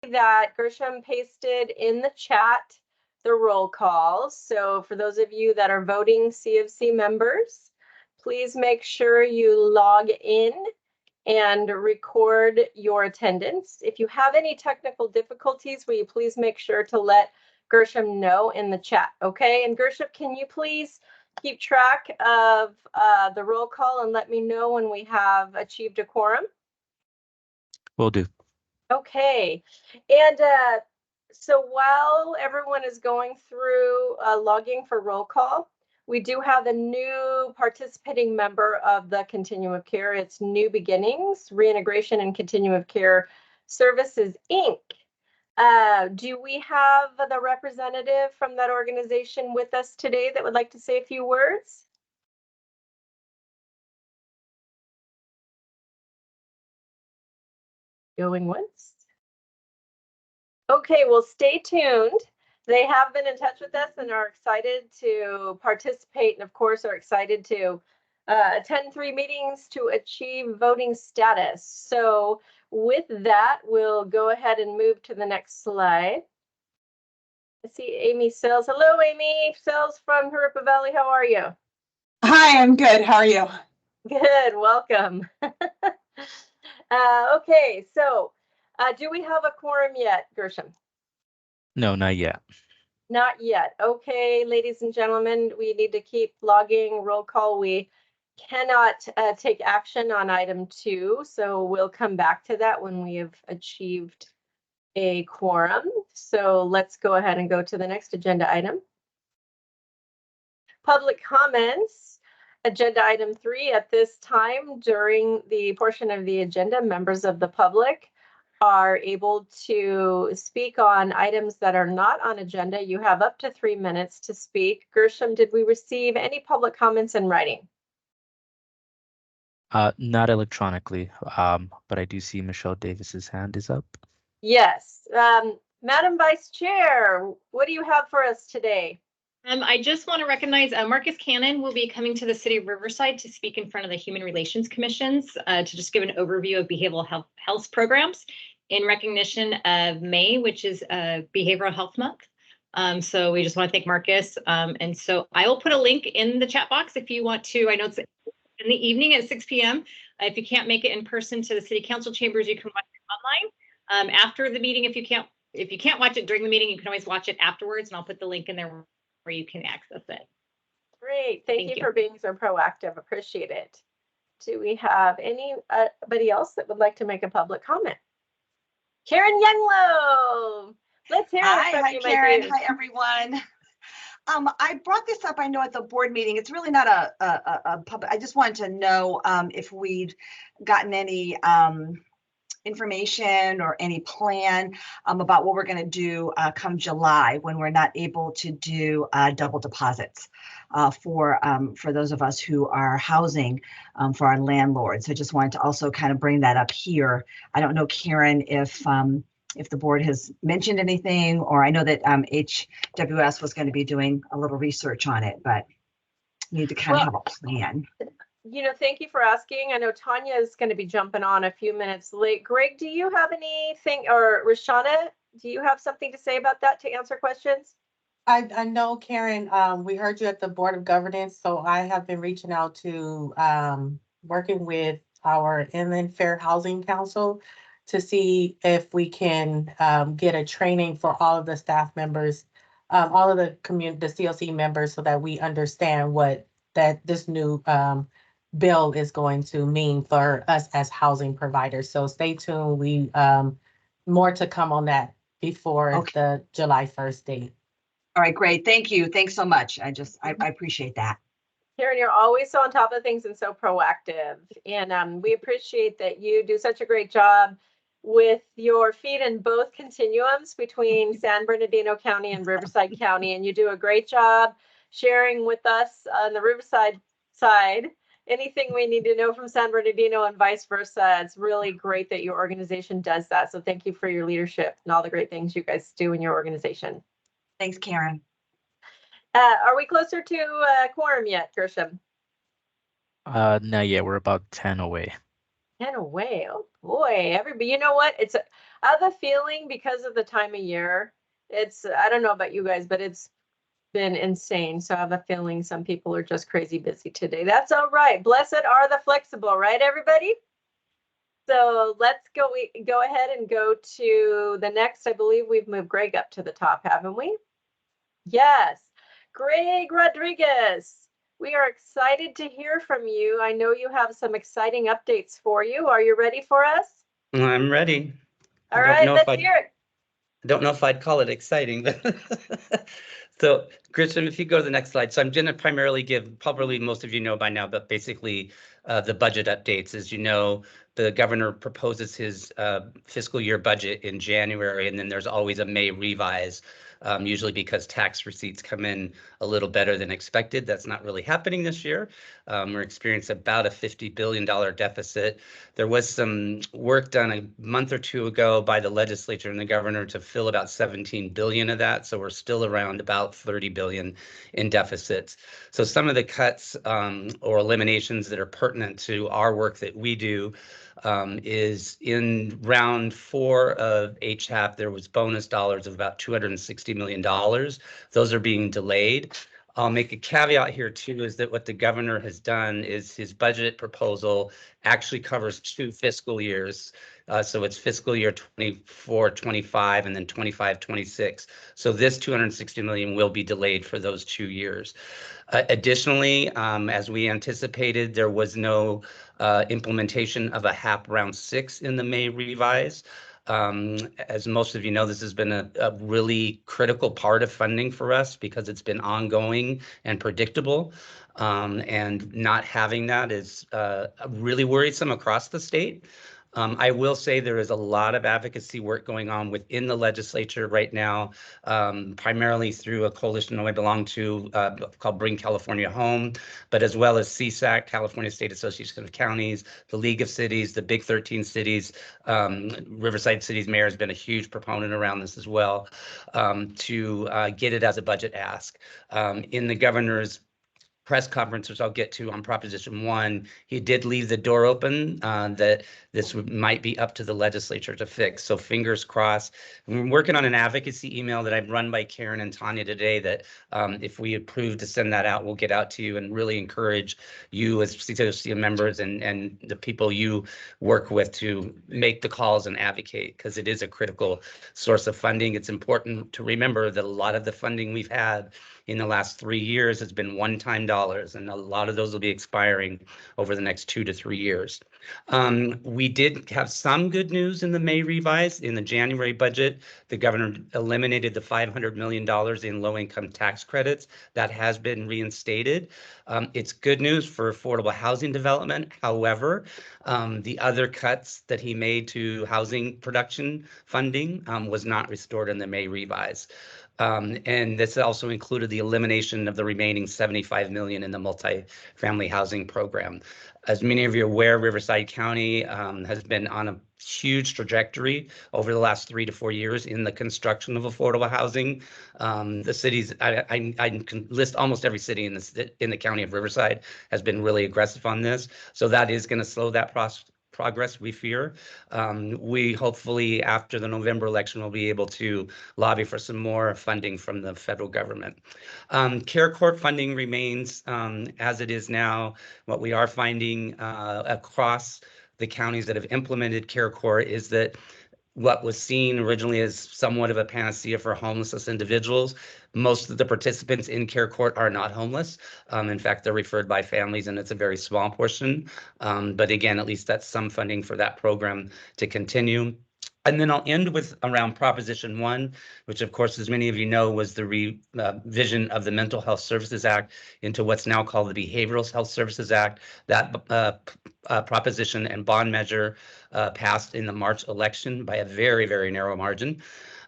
that Gershom pasted in the chat the roll calls. So for those of you that are voting CFC members, please make sure you log in and record your attendance. If you have any technical difficulties, will you please make sure to let Gershom know in the chat, okay? And Gershom, can you please keep track of the roll call and let me know when we have achieved a quorum? Will do. Okay, and so while everyone is going through logging for roll call, we do have a new participating member of the Continuum of Care. It's New Beginnings, Reintegration and Continuum of Care Services, Inc. Do we have the representative from that organization with us today that would like to say a few words? Going once. Okay, well, stay tuned. They have been in touch with us and are excited to participate, and of course are excited to attend 3 meetings to achieve voting status. So with that, we'll go ahead and move to the next slide. I see Amy Sells. Hello, Amy Sells from Harupa Valley. How are you? Hi, I'm good. How are you? Good, welcome. Okay, so do we have a quorum yet, Gershom? No, not yet. Not yet. Okay, ladies and gentlemen, we need to keep logging roll call. We cannot take action on item 2, so we'll come back to that when we have achieved a quorum. So let's go ahead and go to the next agenda item. Public comments. Agenda item 3. At this time, during the portion of the agenda, members of the public are able to speak on items that are not on agenda. You have up to 3 minutes to speak. Gershom, did we receive any public comments in writing? Not electronically, but I do see Michelle Davis's hand is up. Yes. Madam Vice Chair, what do you have for us today? I just want to recognize Marcus Cannon will be coming to the city of Riverside to speak in front of the Human Relations Commissions to just give an overview of behavioral health programs in recognition of May, which is Behavioral Health Month. So we just want to thank Marcus. And so I will put a link in the chat box if you want to. I know it's in the evening at 6 p.m. If you can't make it in person to the city council chambers, you can watch it online. After the meeting, if you can't watch it during the meeting, you can always watch it afterwards, and I'll put the link in there where you can access it. Great. Thank you for being so proactive. Appreciate it. Do we have anybody else that would like to make a public comment? Karen Younglow. Let's hear it from you, Karen. Hi, everyone. I brought this up, I know, at the board meeting. It's really not a public. I just wanted to know if we'd gotten any information or any plan about what we're going to do come July when we're not able to do double deposits for those of us who are housing for our landlords. So I just wanted to also kind of bring that up here. I don't know, Karen, if the board has mentioned anything, or I know that HWS was going to be doing a little research on it, but we need to kind of have a plan. You know, thank you for asking. I know Tanya is going to be jumping on a few minutes late. Greg, do you have anything, or Rashana, do you have something to say about that to answer questions? I know, Karen, we heard you at the Board of Governance, so I have been reaching out to working with our Inland Fair Housing Council to see if we can get a training for all of the staff members, all of the CLC members, so that we understand what this new bill is going to mean for us as housing providers. So stay tuned. We more to come on that before the July 1st date. All right, great. Thank you. Thanks so much. I appreciate that. Karen, you're always so on top of things and so proactive. And we appreciate that you do such a great job with your feet in both continuums between San Bernardino County and Riverside County. And you do a great job sharing with us on the Riverside side anything we need to know from San Bernardino and vice versa. It's really great that your organization does that. So thank you for your leadership and all the great things you guys do in your organization. Thanks, Karen. Are we closer to quorum yet, Gershom? Not yet. We're about 10 away. 10 away. Oh boy, everybody, you know what? I have a feeling because of the time of year, I don't know about you guys, but it's been insane. So I have a feeling some people are just crazy busy today. That's all right. Blessed are the flexible, right, everybody? So let's go ahead and go to the next. I believe we've moved Greg up to the top, haven't we? Yes. Greg Rodriguez, we are excited to hear from you. I know you have some exciting updates for you. Are you ready for us? I'm ready. All right, let's hear it. I don't know if I'd call it exciting, but so Christian, if you go to the next slide. So I'm going to primarily give, probably most of you know by now, but basically the budget updates. As you know, the governor proposes his fiscal year budget in January, and then there's always a May revise, usually because tax receipts come in a little better than expected. That's not really happening this year. We're experiencing about a $50 billion deficit. There was some work done a month or two ago by the legislature and the governor to fill about 17 billion of that. So we're still around about 30 billion in deficits. So some of the cuts or eliminations that are pertinent to our work that we do is in round 4 of HAP, there was bonus dollars of about $260 million. Those are being delayed. I'll make a caveat here too, is that what the governor has done is his budget proposal actually covers 2 fiscal years. So it's fiscal year 24, 25, and then 25, 26. So this 260 million will be delayed for those 2 years. Additionally, as we anticipated, there was no implementation of a HAP round 6 in the May revise. As most of you know, this has been a really critical part of funding for us because it's been ongoing and predictable. And not having that is really worrisome across the state. I will say there is a lot of advocacy work going on within the legislature right now, primarily through a coalition I belong to called Bring California Home, but as well as CSAC, California State Association of Counties, the League of Cities, the Big 13 cities. Riverside City's mayor has been a huge proponent around this as well, to get it as a budget ask. In the governor's press conference, which I'll get to on Proposition 1, he did leave the door open that this might be up to the legislature to fix. So fingers crossed. We're working on an advocacy email that I've run by Karen and Tanya today that if we approve to send that out, we'll get out to you and really encourage you as CCOC members and the people you work with to make the calls and advocate, because it is a critical source of funding. It's important to remember that a lot of the funding we've had in the last 3 years has been one-time dollars, and a lot of those will be expiring over the next 2 to 3 years. We did have some good news in the May revise. In the January budget, the governor eliminated the $500 million in low-income tax credits. That has been reinstated. It's good news for affordable housing development. However, the other cuts that he made to housing production funding was not restored in the May revise. And this also included the elimination of the remaining 75 million in the multifamily housing program. As many of you are aware, Riverside County has been on a huge trajectory over the last 3 to 4 years in the construction of affordable housing. The cities, I can list almost every city in the county of Riverside has been really aggressive on this. So that is going to slow that progress, we fear. We hopefully, after the November election, will be able to lobby for some more funding from the federal government. Care Court funding remains as it is now. What we are finding across the counties that have implemented Care Court is that what was seen originally as somewhat of a panacea for homeless individuals, most of the participants in Care Court are not homeless. In fact, they're referred by families, and it's a very small portion. But again, at least that's some funding for that program to continue. And then I'll end with around Proposition 1, which of course, as many of you know, was the revision of the Mental Health Services Act into what's now called the Behavioral Health Services Act. That proposition and bond measure passed in the March election by a very, very narrow margin.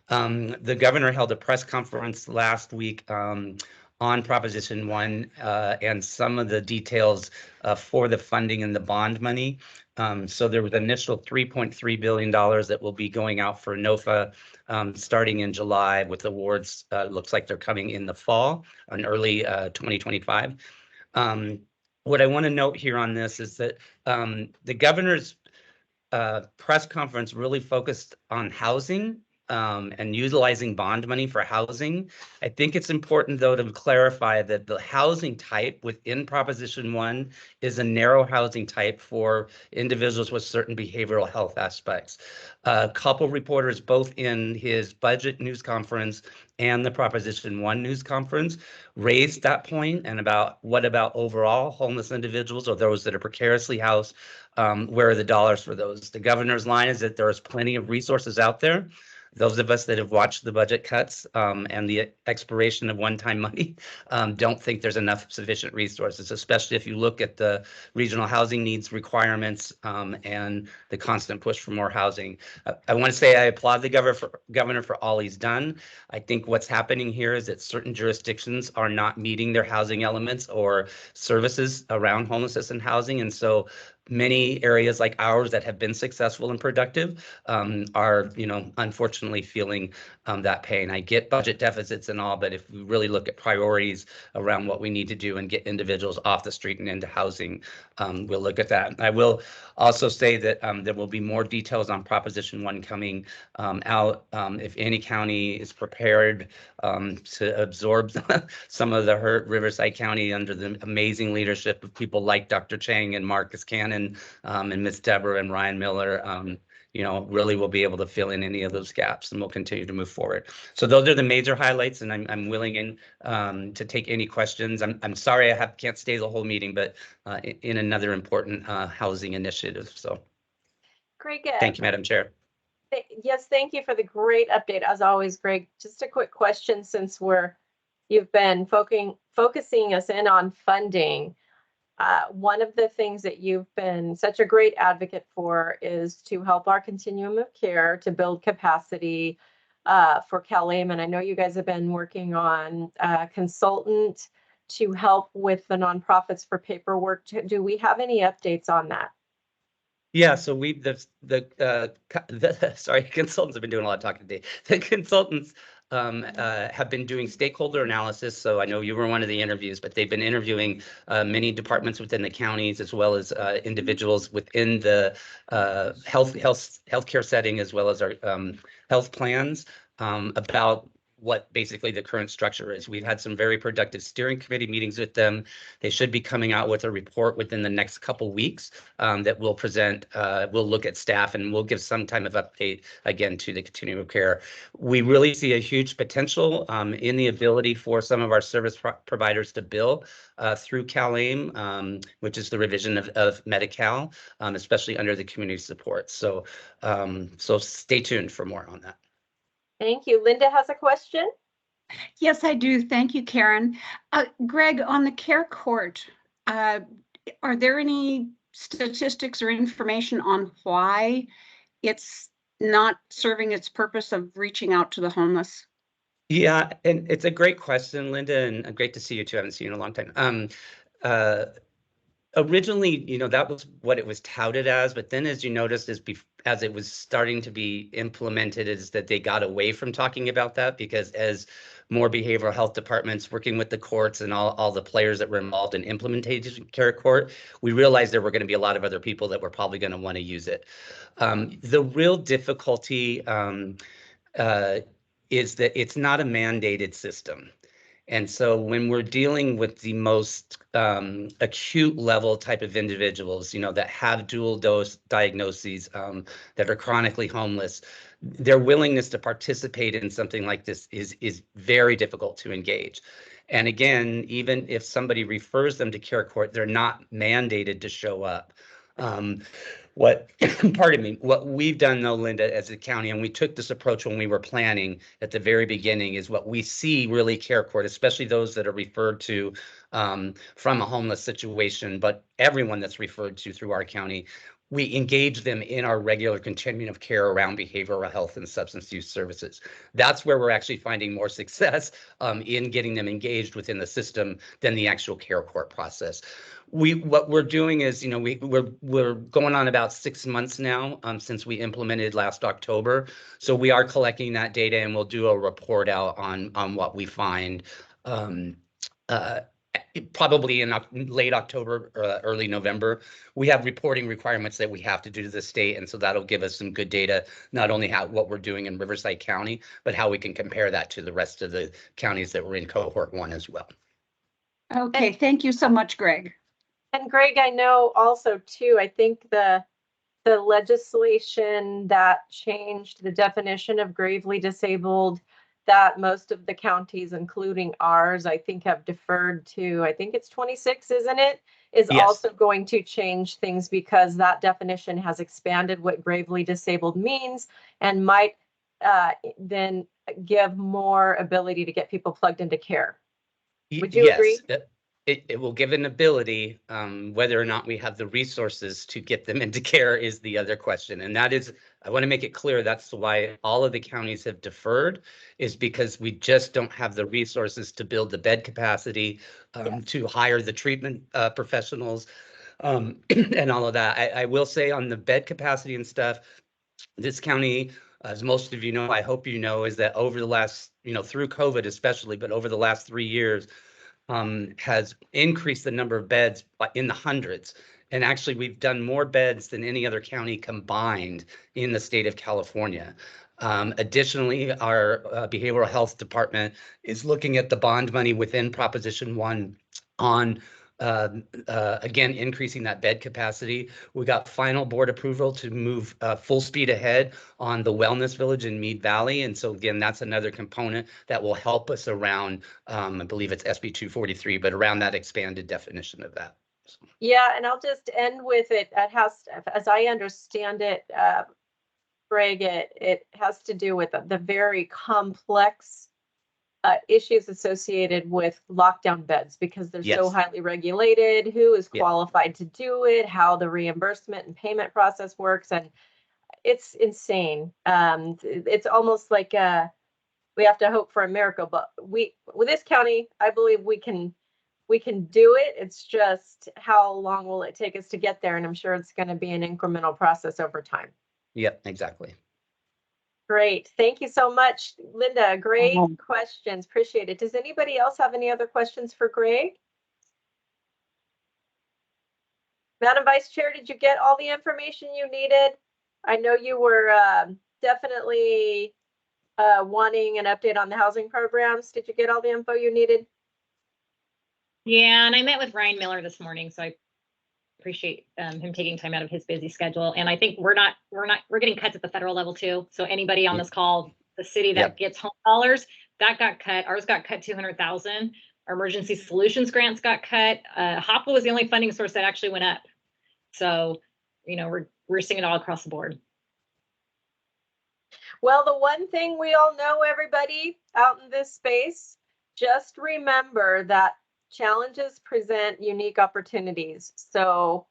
The governor held a press conference last week on Proposition 1 and some of the details for the funding and the bond money. So there was an initial $3.3 billion that will be going out for NOFA starting in July, with awards looks like they're coming in the fall, in early 2025. What I want to note here on this is that the governor's press conference really focused on housing and utilizing bond money for housing. I think it's important, though, to clarify that the housing type within Proposition 1 is a narrow housing type for individuals with certain behavioral health aspects. A couple reporters, both in his budget news conference and the Proposition 1 news conference, raised that point, and about what about overall homeless individuals or those that are precariously housed? Where are the dollars for those? The governor's line is that there is plenty of resources out there. Those of us that have watched the budget cuts and the expiration of one-time money don't think there's enough sufficient resources, especially if you look at the regional housing needs requirements and the constant push for more housing. I want to say I applaud the governor for all he's done. I think what's happening here is that certain jurisdictions are not meeting their housing elements or services around homelessness and housing. And so many areas like ours that have been successful and productive are, unfortunately feeling that pain. I get budget deficits and all, but if we really look at priorities around what we need to do and get individuals off the street and into housing, we'll look at that. I will also say that there will be more details on Proposition 1 coming out. If any county is prepared to absorb some of the hurt, Riverside County, under the amazing leadership of people like Dr. Chang and Marcus Cannon and Miss Deborah and Ryan Miller, really will be able to fill in any of those gaps, and we'll continue to move forward. So those are the major highlights, and I'm willing to take any questions. I'm sorry I can't stay the whole meeting, but in another important housing initiative. So Great, good. thank you, Madam Chair. Yes, thank you for the great update. As always, Greg, just a quick question, since you've been focusing us in on funding. One of the things that you've been such a great advocate for is to help our continuum of care to build capacity for CalAIM. And I know you guys have been working on a consultant to help with the nonprofits for paperwork. Do we have any updates on that? Yeah, so sorry, consultants have been doing a lot of talking today. The consultants have been doing stakeholder analysis. So I know you were one of the interviews, but they've been interviewing many departments within the counties, as well as individuals within the healthcare setting, as well as our health plans, about what basically the current structure is. We've had some very productive steering committee meetings with them. They should be coming out with a report within the next couple weeks that we'll present. We'll look at staff, and we'll give some time of update again to the continuum of care. We really see a huge potential in the ability for some of our service providers to bill through CalAIM, which is the revision of Medi-Cal, especially under the community support. So stay tuned for more on that. Thank you. Linda has a question. Yes, I do. Thank you, Karen. Greg, on the care court, are there any statistics or information on why it's not serving its purpose of reaching out to the homeless? Yeah, and it's a great question, Linda, and great to see you too. I haven't seen you in a long time. Originally, that was what it was touted as, but then as you noticed, as it was starting to be implemented, is that they got away from talking about that, because as more behavioral health departments working with the courts and all the players that were involved in implementation care court, we realized there were going to be a lot of other people that were probably going to want to use it. The real difficulty is that it's not a mandated system. And so when we're dealing with the most acute level type of individuals, that have dual dose diagnoses, that are chronically homeless, their willingness to participate in something like this is very difficult to engage. And again, even if somebody refers them to care court, they're not mandated to show up. What we've done, though, Linda, as a county, and we took this approach when we were planning at the very beginning, is what we see really care court, especially those that are referred to from a homeless situation, but everyone that's referred to through our county, we engage them in our regular continuum of care around behavioral health and substance use services. That's where we're actually finding more success in getting them engaged within the system than the actual care court process. What we're doing is, we're going on about 6 months now since we implemented last October. So we are collecting that data, and we'll do a report out on what we find probably in late October or early November. We have reporting requirements that we have to do to the state, and so that'll give us some good data, not only what we're doing in Riverside County, but how we can compare that to the rest of the counties that were in cohort 1 as well. Okay, thank you so much, Greg. And Greg, I know also too, I think the legislation that changed the definition of gravely disabled, that most of the counties, including ours, I think have deferred to, I think it's 26, isn't it? Is Yes. also going to change things because that definition has expanded what gravely disabled means and might then give more ability to get people plugged into care. Would you agree? Yes, it will give an ability. Whether or not we have the resources to get them into care is the other question. And that is, I want to make it clear, that's why all of the counties have deferred, is because we just don't have the resources to build the bed capacity, to hire the treatment professionals, and all of that. I will say on the bed capacity and stuff, this county, as most of you know, I hope you know, is that over the last, through COVID especially, but over the last 3 years, has increased the number of beds in the hundreds. And actually, we've done more beds than any other county combined in the state of California. Additionally, our behavioral health department is looking at the bond money within Proposition 1 on again, increasing that bed capacity. We got final board approval to move full speed ahead on the wellness village in Mead Valley. And so again, that's another component that will help us around, I believe it's SB 243, but around that expanded definition of that. Yeah, and I'll just end with it. It has, as I understand it, Greg, it has to do with the very complex issues associated with lockdown beds because they're so Yes. highly regulated, who is Yeah. qualified to do it, how the reimbursement and payment process works, and it's insane. It's almost like we have to hope for a miracle, but with this county, I believe we can do it. It's just how long will it take us to get there? And I'm sure it's going to be an incremental process over time. Yep, exactly. Great. Thank you so much, Linda. Great questions. Appreciate it. Does anybody else have any other questions for Greg? Madam Vice Chair, did you get all the information you needed? I know you were definitely wanting an update on the housing programs. Did you get all the info you needed? Yeah, and I met with Ryan Miller this morning, so I appreciate him taking time out of his busy schedule. And I think we're getting cuts at the federal level too. So anybody on this call, the city that gets home dollars, that got cut. Ours got cut 200,000. Our emergency solutions grants got cut. HOPWA was the only funding source that actually went up. So, we're seeing it all across the board. Well, the one thing we all know, everybody out in this space, just remember that challenges present unique opportunities. So,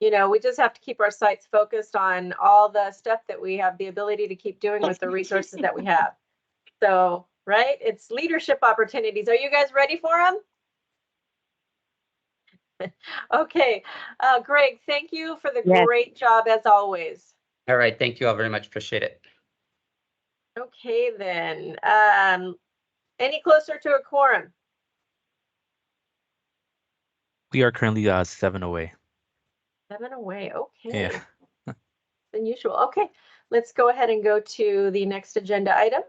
we just have to keep our sights focused on all the stuff that we have the ability to keep doing with the resources that we have. So, right? It's leadership opportunities. Are you guys ready for them? Okay. Greg, thank you for the great job as always. All right. Thank you all very much. Appreciate it. Okay, then. Any closer to a quorum? We are currently 7 away. 7 away. Okay. Yeah. Unusual. Okay, let's go ahead and go to the next agenda item.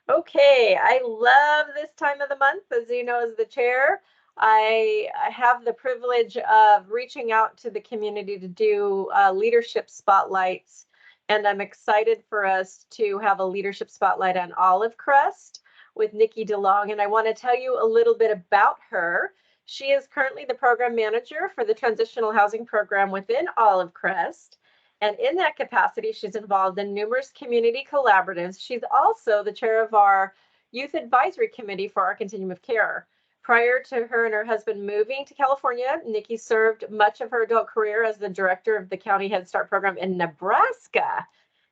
Okay, I love this time of the month, as you know, as the chair. I have the privilege of reaching out to the community to do leadership spotlights, and I'm excited for us to have a leadership spotlight on Olive Crest with Nikki DeLong, and I want to tell you a little bit about her. She is currently the program manager for the transitional housing program within Olive Crest. And in that capacity, she's involved in numerous community collaboratives. She's also the chair of our youth advisory committee for our Continuum of Care. Prior to her and her husband moving to California, Nikki served much of her adult career as the director of the County Head Start program in Nebraska.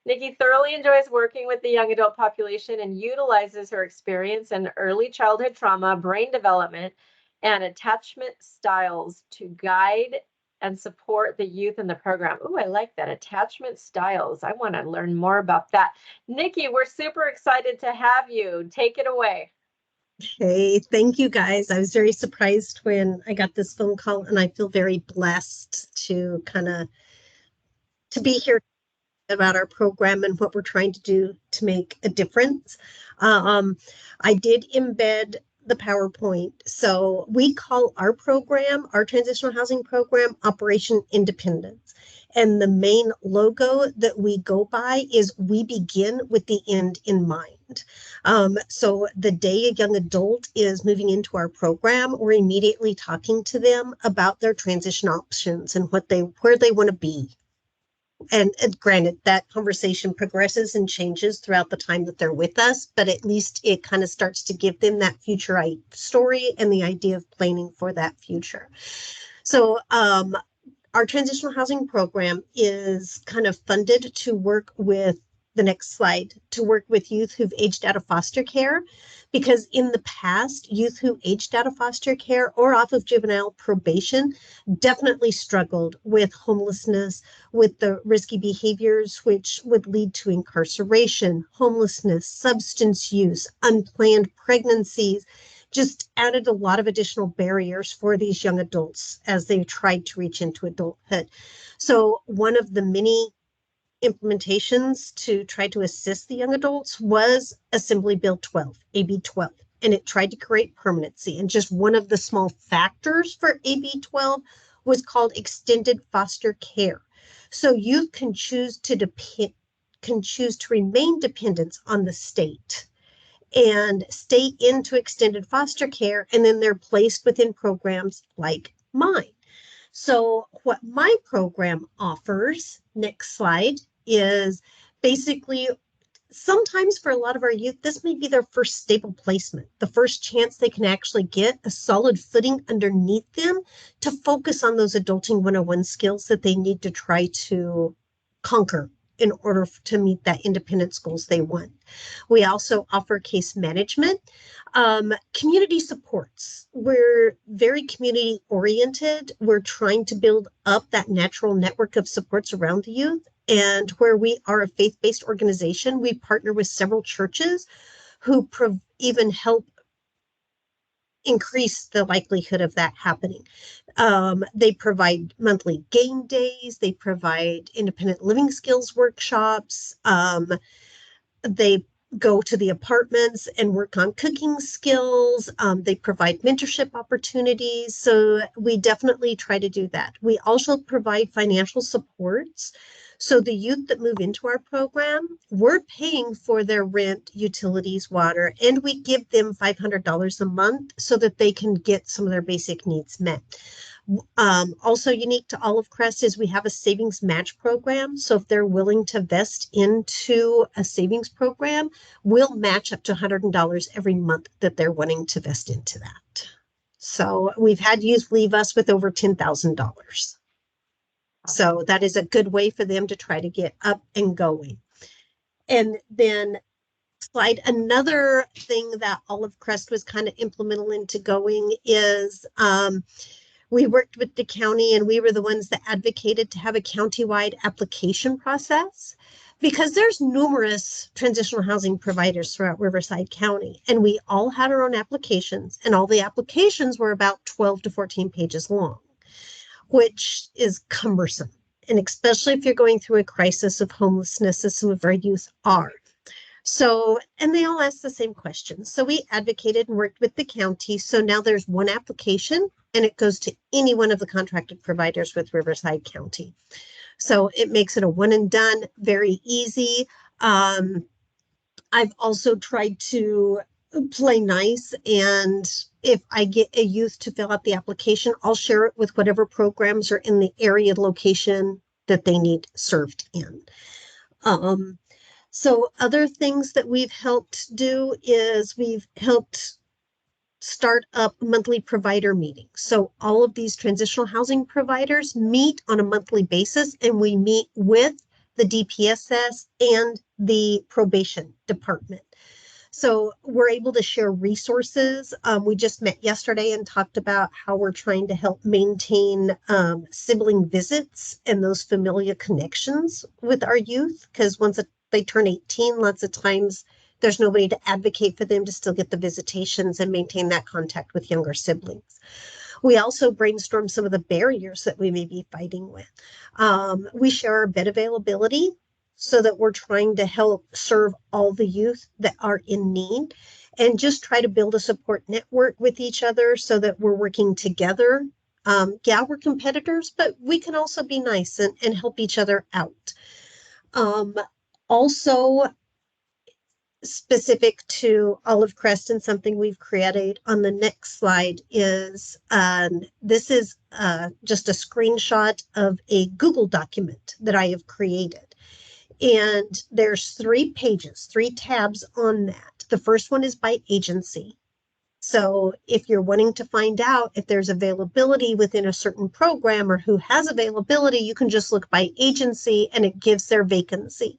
Nikki thoroughly enjoys working with the young adult population and utilizes her experience in early childhood trauma, brain development, and attachment styles to guide and support the youth in the program. Ooh, I like that. Attachment styles. I want to learn more about that. Nikki, we're super excited to have you. Take it away. Hey, thank you guys. I was very surprised when I got this phone call, and I feel very blessed to to be here about our program and what we're trying to do to make a difference. Um, I did embed the PowerPoint. So we call our program, our transitional housing program, Operation Independence. And the main logo that we go by is we begin with the end in mind. So the day a young adult is moving into our program, we're immediately talking to them about their transition options and where they want to be. And granted, that conversation progresses and changes throughout the time that they're with us, but at least it kind of starts to give them that future story and the idea of planning for that future. So our transitional housing program is kind of funded to work with the next slide, to work with youth who've aged out of foster care, because in the past, youth who aged out of foster care or off of juvenile probation definitely struggled with homelessness, with the risky behaviors, which would lead to incarceration, homelessness, substance use, unplanned pregnancies, just added a lot of additional barriers for these young adults as they tried to reach into adulthood. So one of the many implementations to try to assist the young adults was Assembly Bill 12, AB 12, and it tried to create permanency. And just one of the small factors for AB 12 was called extended foster care. So youth can choose to remain dependent on the state and stay into extended foster care, and then they're placed within programs like mine. So what my program offers, next slide, is basically sometimes for a lot of our youth, this may be their first stable placement, the first chance they can actually get a solid footing underneath them to focus on those adulting 101 skills that they need to try to conquer in order to meet that independence goals they want. We also offer case management, community supports. We're very community oriented. We're trying to build up that natural network of supports around the youth. And where we are a faith-based organization, we partner with several churches who even help increase the likelihood of that happening. They provide monthly game days. They provide independent living skills workshops. They go to the apartments and work on cooking skills. They provide mentorship opportunities. So we definitely try to do that. We also provide financial supports. So the youth that move into our program, we're paying for their rent, utilities, water, and we give them $500 a month so that they can get some of their basic needs met. Also unique to Olive Crest is we have a savings match program. So if they're willing to vest into a savings program, we'll match up to $100 every month that they're wanting to vest into that. So we've had youth leave us with over $10,000. So that is a good way for them to try to get up and going. And then another thing that Olive Crest was kind of implemental into going is we worked with the county, and we were the ones that advocated to have a countywide application process, because there's numerous transitional housing providers throughout Riverside County, and we all had our own applications, and all the applications were about 12 to 14 pages long, which is cumbersome. And especially if you're going through a crisis of homelessness, as some of our youth are. So, and they all asked the same questions. So we advocated and worked with the county. So now there's one application, and it goes to any one of the contracted providers with Riverside County. So it makes it a one and done, very easy. I've also tried to play nice, and if I get a youth to fill out the application, I'll share it with whatever programs are in the area location that they need served in. So other things that we've helped do is we've helped start up monthly provider meetings. So all of these transitional housing providers meet on a monthly basis, and we meet with the DPSS and the probation department. So we're able to share resources. We just met yesterday and talked about how we're trying to help maintain sibling visits and those familial connections with our youth, because once they turn 18, lots of times There's nobody to advocate for them to still get the visitations and maintain that contact with younger siblings. We also brainstorm some of the barriers that we may be fighting with. We share our bed availability so that we're trying to help serve all the youth that are in need, and just try to build a support network with each other so that we're working together. Yeah, we're competitors, but we can also be nice and help each other out. Also, specific to Olive Crest and something we've created on the next slide is this is just a screenshot of a Google document that I have created. And there's 3 pages, 3 tabs on that. The first one is by agency. So if you're wanting to find out if there's availability within a certain program or who has availability, you can just look by agency and it gives their vacancy.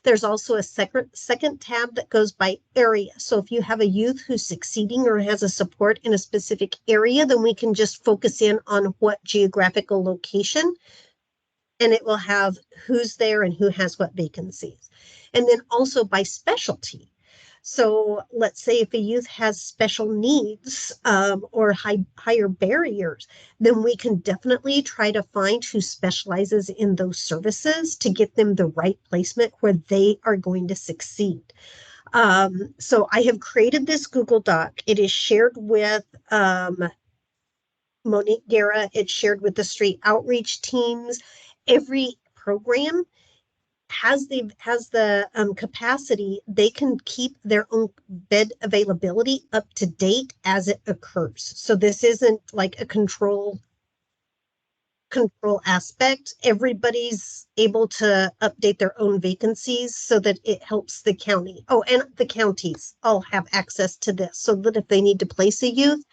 There's also a second tab that goes by area. So if you have a youth who's succeeding or has a support in a specific area, then we can just focus in on what geographical location, and it will have who's there and who has what vacancies. And then also by specialty. So let's say if a youth has special needs or higher barriers, then we can definitely try to find who specializes in those services to get them the right placement where they are going to succeed. So I have created this Google Doc. It is shared with Monique Guerra. It's shared with the street outreach teams. Every program has the capacity. They can keep their own bed availability up to date as it occurs. So this isn't like a control aspect. Everybody's able to update their own vacancies so that it helps the county. Oh, and the counties all have access to this so that if they need to place a youth,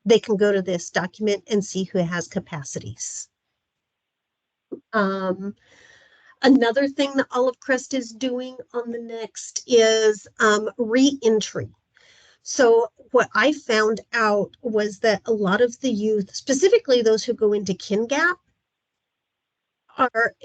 they can go to this document and see who has capacities. Another thing that Olive Crest is doing on the next is re-entry. So what I found out was that a lot of the youth, specifically those who go into KinGap, are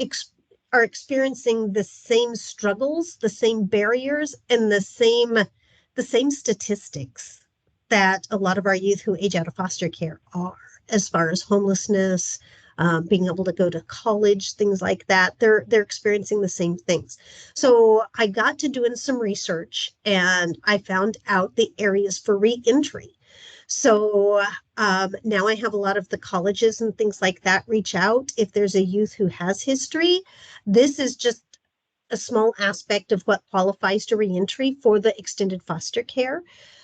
experiencing the same struggles, the same barriers, and the same statistics that a lot of our youth who age out of foster care are, as far as homelessness, being able to go to college, things like that. They're experiencing the same things. So I got to doing some research and I found out the areas for re-entry. So now I have a lot of the colleges and things like that reach out if there's a youth who has history. This is just a small aspect of what qualifies to reentry for the extended foster care.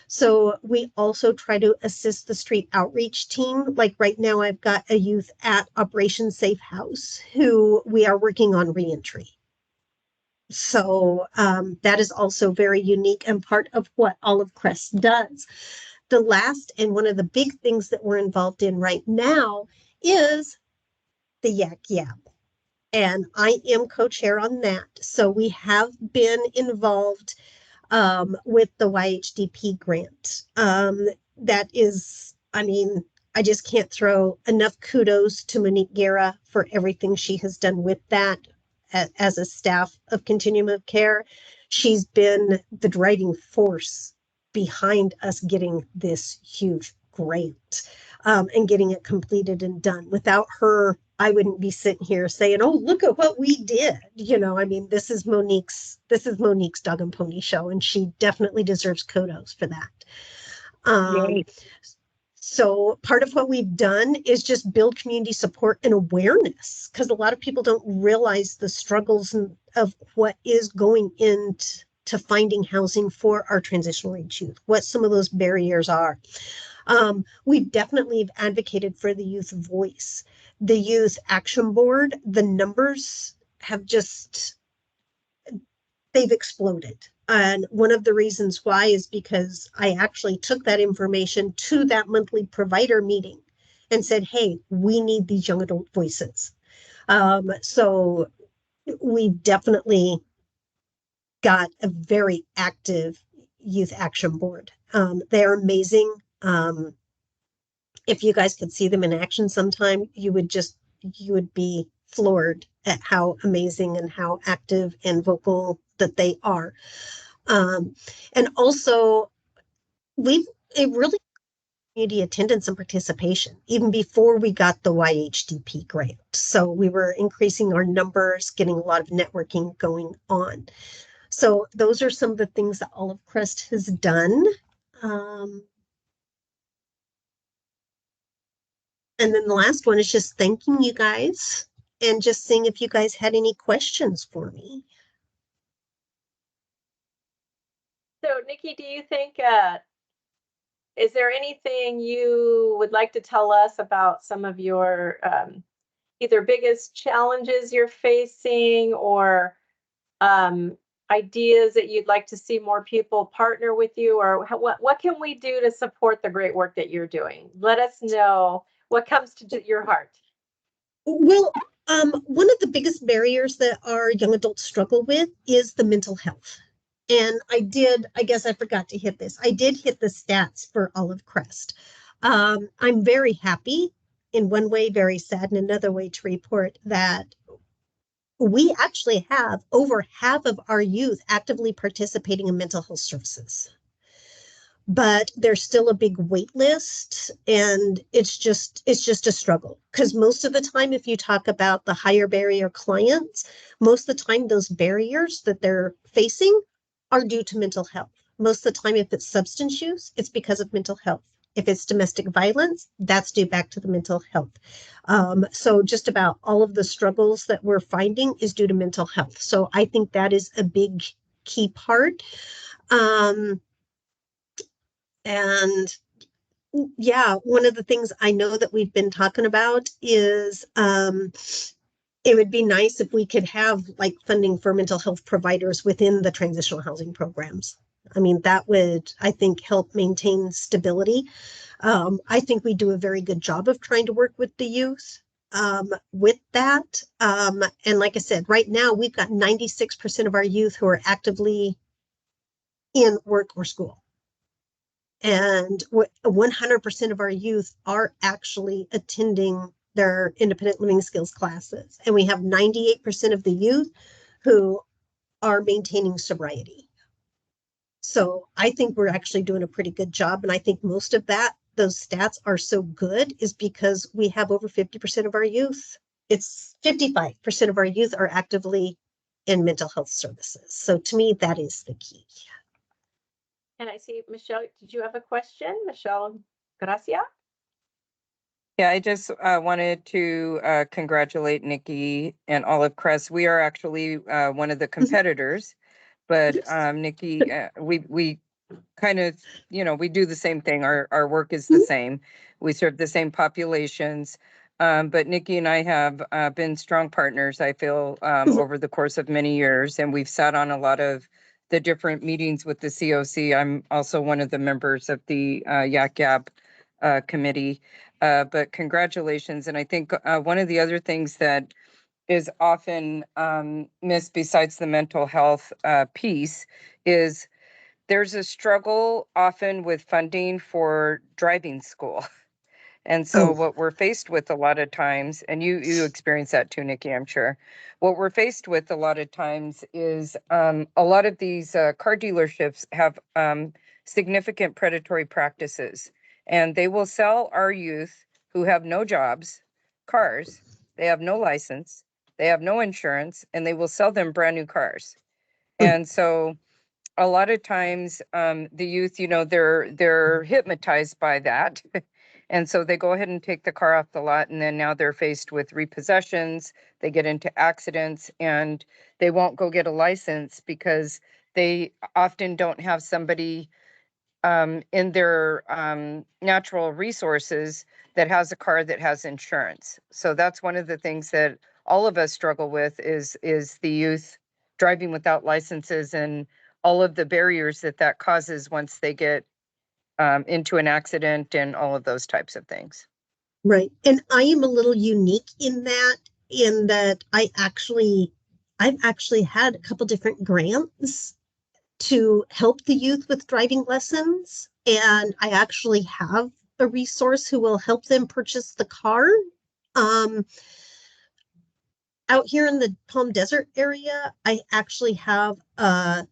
So we also try to assist the street outreach team. Like right now, I've got a youth at Operation Safe House who we are working on reentry. So that is also very unique and part of what Olive Crest does. The last and one of the big things that we're involved in right now is the Yak Yap. And I am co-chair on that. So we have been involved with the YHDP grant. That is, I mean, I just can't throw enough kudos to Monique Guerra for everything she has done with that as a staff of Continuum of Care. She's been the driving force behind us getting this huge grant and getting it completed and done. Without her, I wouldn't be sitting here saying, "Oh, look at what we did." You know, I mean, this is Monique's Dog and Pony Show, and she definitely deserves kudos for that. So part of what we've done is just build community support and awareness, because a lot of people don't realize the struggles of what is going into finding housing for our transitional age youth, what some of those barriers are. We definitely have advocated for the youth voice. The youth action board, the numbers have they've exploded. And one of the reasons why is because I actually took that information to that monthly provider meeting and said, hey, we need these young adult voices. So we definitely got a very active youth action board. They're amazing. If you guys could see them in action sometime, you would be floored at how amazing and how active and vocal that they are. And also it really community attendance and participation even before we got the YHDP grant. So we were increasing our numbers, getting a lot of networking going on. So those are some of the things that Olive Crest has done. And then the last one is just thanking you guys and just seeing if you guys had any questions for me. So Nikki, do you think, is there anything you would like to tell us about some of your either biggest challenges you're facing or ideas that you'd like to see more people partner with you, or what can we do to support the great work that you're doing? Let us know what comes to your heart. Well, one of the biggest barriers that our young adults struggle with is the mental health. And I guess I forgot to hit this. I did hit the stats for Olive Crest. I'm very happy in one way, very sad in another way to report that we actually have over half of our youth actively participating in mental health services. But there's still a big wait list, and it's just a struggle, because most of the time, if you talk about the higher barrier clients, most of the time those barriers that they're facing are due to mental health. Most of the time, if it's substance use, it's because of mental health. If it's domestic violence, that's due back to the mental health. So just about all of the struggles that we're finding is due to mental health. So I think that is a big key part. And yeah, one of the things I know that we've been talking about is it would be nice if we could have like funding for mental health providers within the transitional housing programs. I mean, that would, I think, help maintain stability. I think we do a very good job of trying to work with the youth with that. And like I said, right now we've got 96% of our youth who are actively in work or school. And 100% of our youth are actually attending their independent living skills classes. And we have 98% of the youth who are maintaining sobriety. So I think we're actually doing a pretty good job. And I think most of those stats are so good is because we have over 50% of our youth. It's 55% of our youth are actively in mental health services. So to me, that is the key. And I see, Michelle, did you have a question? Michelle Gracia? Yeah, I just wanted to congratulate Nikki and Olive Crest. We are actually one of the competitors, but Nikki, we kind of, we do the same thing. Our work is the same. We serve the same populations. But Nikki and I have been strong partners, I feel, over the course of many years, and we've sat on a lot of the different meetings with the COC. I'm also one of the members of the YAC-YAB committee. But congratulations. And I think one of the other things that is often missed besides the mental health piece is there's a struggle often with funding for driving school. And so what we're faced with a lot of times, and you experience that too, Nikki, I'm sure. What we're faced with a lot of times is a lot of these car dealerships have significant predatory practices, and they will sell our youth who have no jobs, cars, they have no license, they have no insurance, and they will sell them brand new cars. And so a lot of times the youth, they're hypnotized by that. And so they go ahead and take the car off the lot, and then now they're faced with repossessions. They get into accidents, and they won't go get a license because they often don't have somebody in their natural resources that has a car that has insurance. So that's one of the things that all of us struggle with is the youth driving without licenses and all of the barriers that causes once they get into an accident and all of those types of things. Right. And I am a little unique in that I've actually had a couple different grants to help the youth with driving lessons. And I actually have a resource who will help them purchase the car. Out here in the Palm Desert area, I actually have a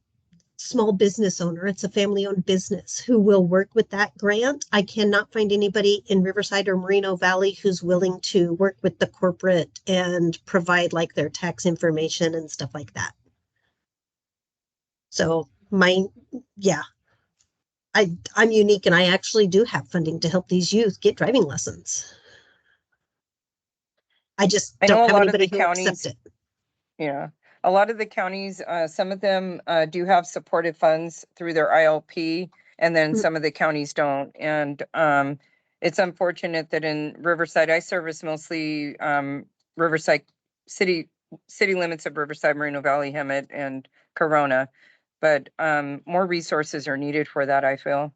small business owner, it's a family-owned business, who will work with that grant. I cannot find anybody in Riverside or Moreno Valley who's willing to work with the corporate and provide like their tax information and stuff like that. So yeah, I'm unique, and I actually do have funding to help these youth get driving lessons. I just I know don't a have lot of anybody the who will accept counties, it. yeah, a lot of the counties, some of them do have supported funds through their ILP, and then Mm. some of the counties don't. And it's unfortunate that in Riverside, I service mostly Riverside city limits of Riverside, Moreno Valley, Hemet, and Corona. But more resources are needed for that, I feel.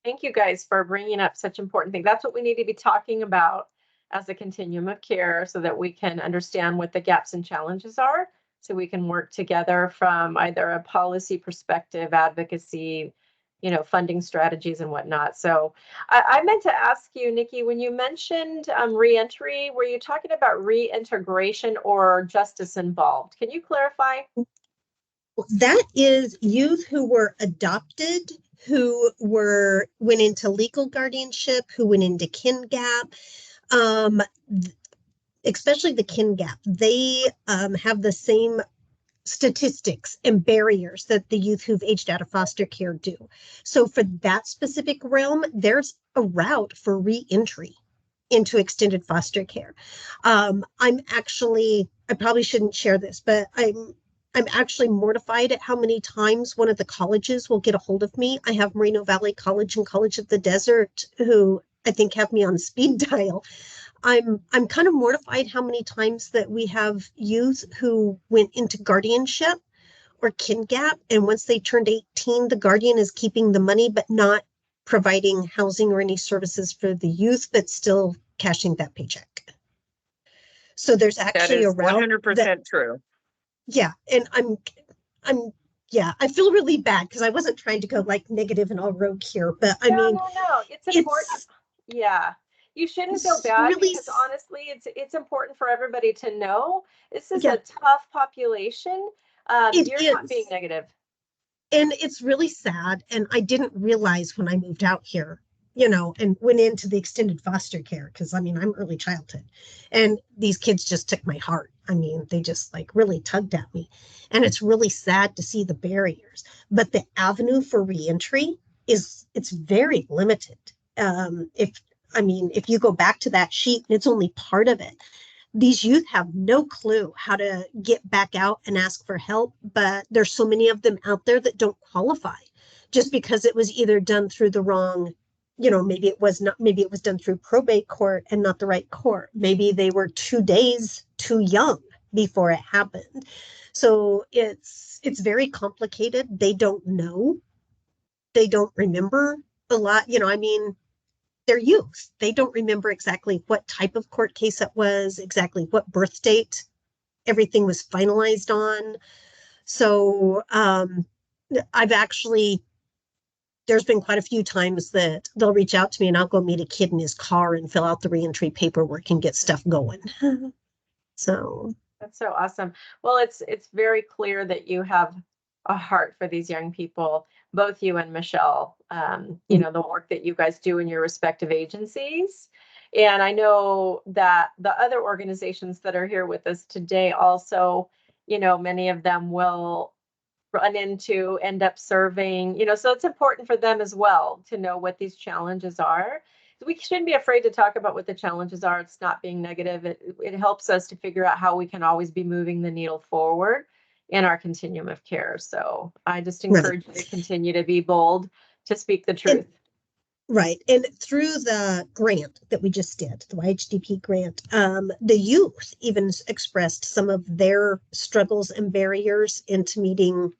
Thank you guys for bringing up such important things. That's what we need to be talking about as a continuum of care, so that we can understand what the gaps and challenges are, so we can work together from either a policy perspective, advocacy, funding strategies and whatnot. So I meant to ask you, Nikki, when you mentioned reentry, were you talking about reintegration or justice involved? Can you clarify? That is youth who were adopted, who went into legal guardianship, who went into kin gap, especially the kin gap. They have the same statistics and barriers that the youth who've aged out of foster care do. So for that specific realm, there's a route for re-entry into extended foster care. I probably shouldn't share this, but I'm actually mortified at how many times one of the colleges will get a hold of me. I have Moreno Valley College and College of the Desert, who I think have me on speed dial. I'm kind of mortified how many times that we have youth who went into guardianship or kin gap, and once they turned 18, the guardian is keeping the money but not providing housing or any services for the youth, but still cashing that paycheck. So there's That actually a is route 100% true. Yeah, and yeah, I feel really bad because I wasn't trying to go like negative and all rogue here, but I mean, No, it's important. Yeah, you shouldn't feel it's bad, really because honestly, it's important for everybody to know this is Yeah. a tough population. It You're not being is. negative. And it's really sad. And I didn't realize when I moved out here, and went into the extended foster care, because I mean, I'm early childhood, and these kids just took my heart. I mean, they just like really tugged at me. And it's really sad to see the barriers. But the avenue for reentry it's very limited. If you go back to that sheet, it's only part of it. These youth have no clue how to get back out and ask for help, but there's so many of them out there that don't qualify just because it was either done through the wrong, maybe it was done through probate court and not the right court. Maybe they were 2 days too young before it happened. So it's very complicated. They don't know. They don't remember a lot. Their youth. They don't remember exactly what type of court case it was, exactly what birth date everything was finalized on. So there's been quite a few times that they'll reach out to me and I'll go meet a kid in his car and fill out the reentry paperwork and get stuff going. So That's so awesome. Well, it's very clear that you have a heart for these young people, both you and Michelle. The work that you guys do in your respective agencies. And I know that the other organizations that are here with us today also, many of them will end up serving, so it's important for them as well to know what these challenges are. We shouldn't be afraid to talk about what the challenges are. It's not being negative. It helps us to figure out how we can always be moving the needle forward in our continuum of care. So I just encourage you to continue to be bold, to speak the truth. Right. And through the grant that we just did, the YHDP grant, the youth even expressed some of their struggles and barriers into meeting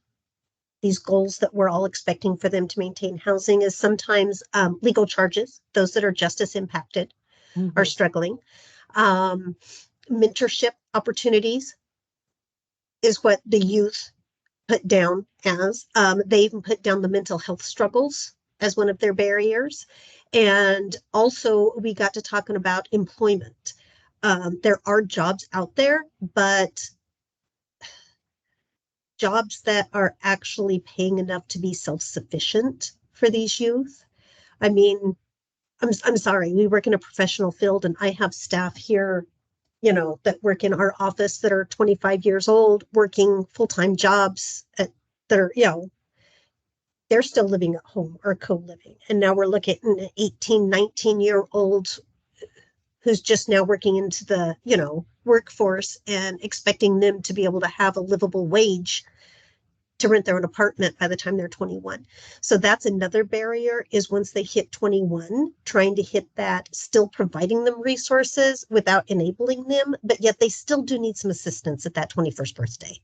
these goals that we're all expecting for them to maintain housing. Is sometimes legal charges. Those that are justice impacted are struggling. Mentorship opportunities is what the youth put down as. They even put down the mental health struggles as one of their barriers. And also we got to talking about employment. There are jobs out there, but jobs that are actually paying enough to be self-sufficient for these youth. I mean, I'm sorry, we work in a professional field and I have staff here, you know, that work in our office that are 25 years old, working full-time jobs that are, you know, they're still living at home or co-living. And now we're looking at an 18, 19-year-old who's just now working into the, you know, workforce and expecting them to be able to have a livable wage to rent their own apartment by the time they're 21. So that's another barrier, is once they hit 21, trying to hit that, still providing them resources without enabling them, but yet they still do need some assistance at that 21st birthday.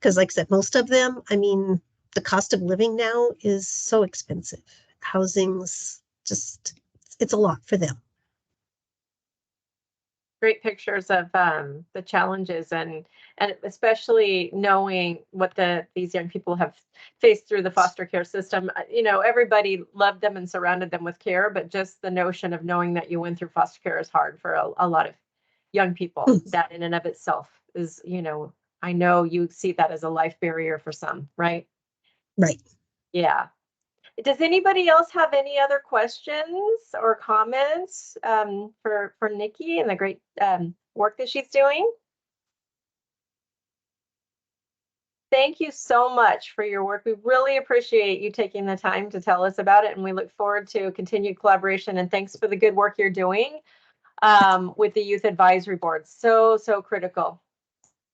Because like I said, most of them, I mean, the cost of living now is so expensive. Housing's just, it's a lot for them. Great pictures of the challenges and especially knowing what these young people have faced through the foster care system. You know, everybody loved them and surrounded them with care, but just the notion of knowing that you went through foster care is hard for a lot of young people. That in and of itself is, you know, I know you see that as a life barrier for some, right? Right. Yeah. Does anybody else have any other questions or comments for Nikki and the great work that she's doing? Thank you so much for your work. We really appreciate you taking the time to tell us about it, and we look forward to continued collaboration. And thanks for the good work you're doing with the Youth Advisory Board. So critical.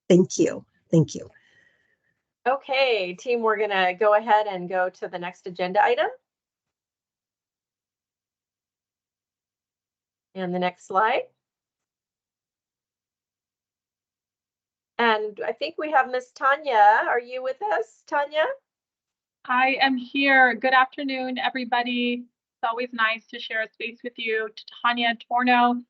Thank you. Thank you. Okay, team, we're going to go ahead and go to the next agenda item. And the next slide. And I think we have Miss Tanya. Are you with us, Tanya? I am here. Good afternoon, everybody. It's always nice to share a space with you. Tanya Torno.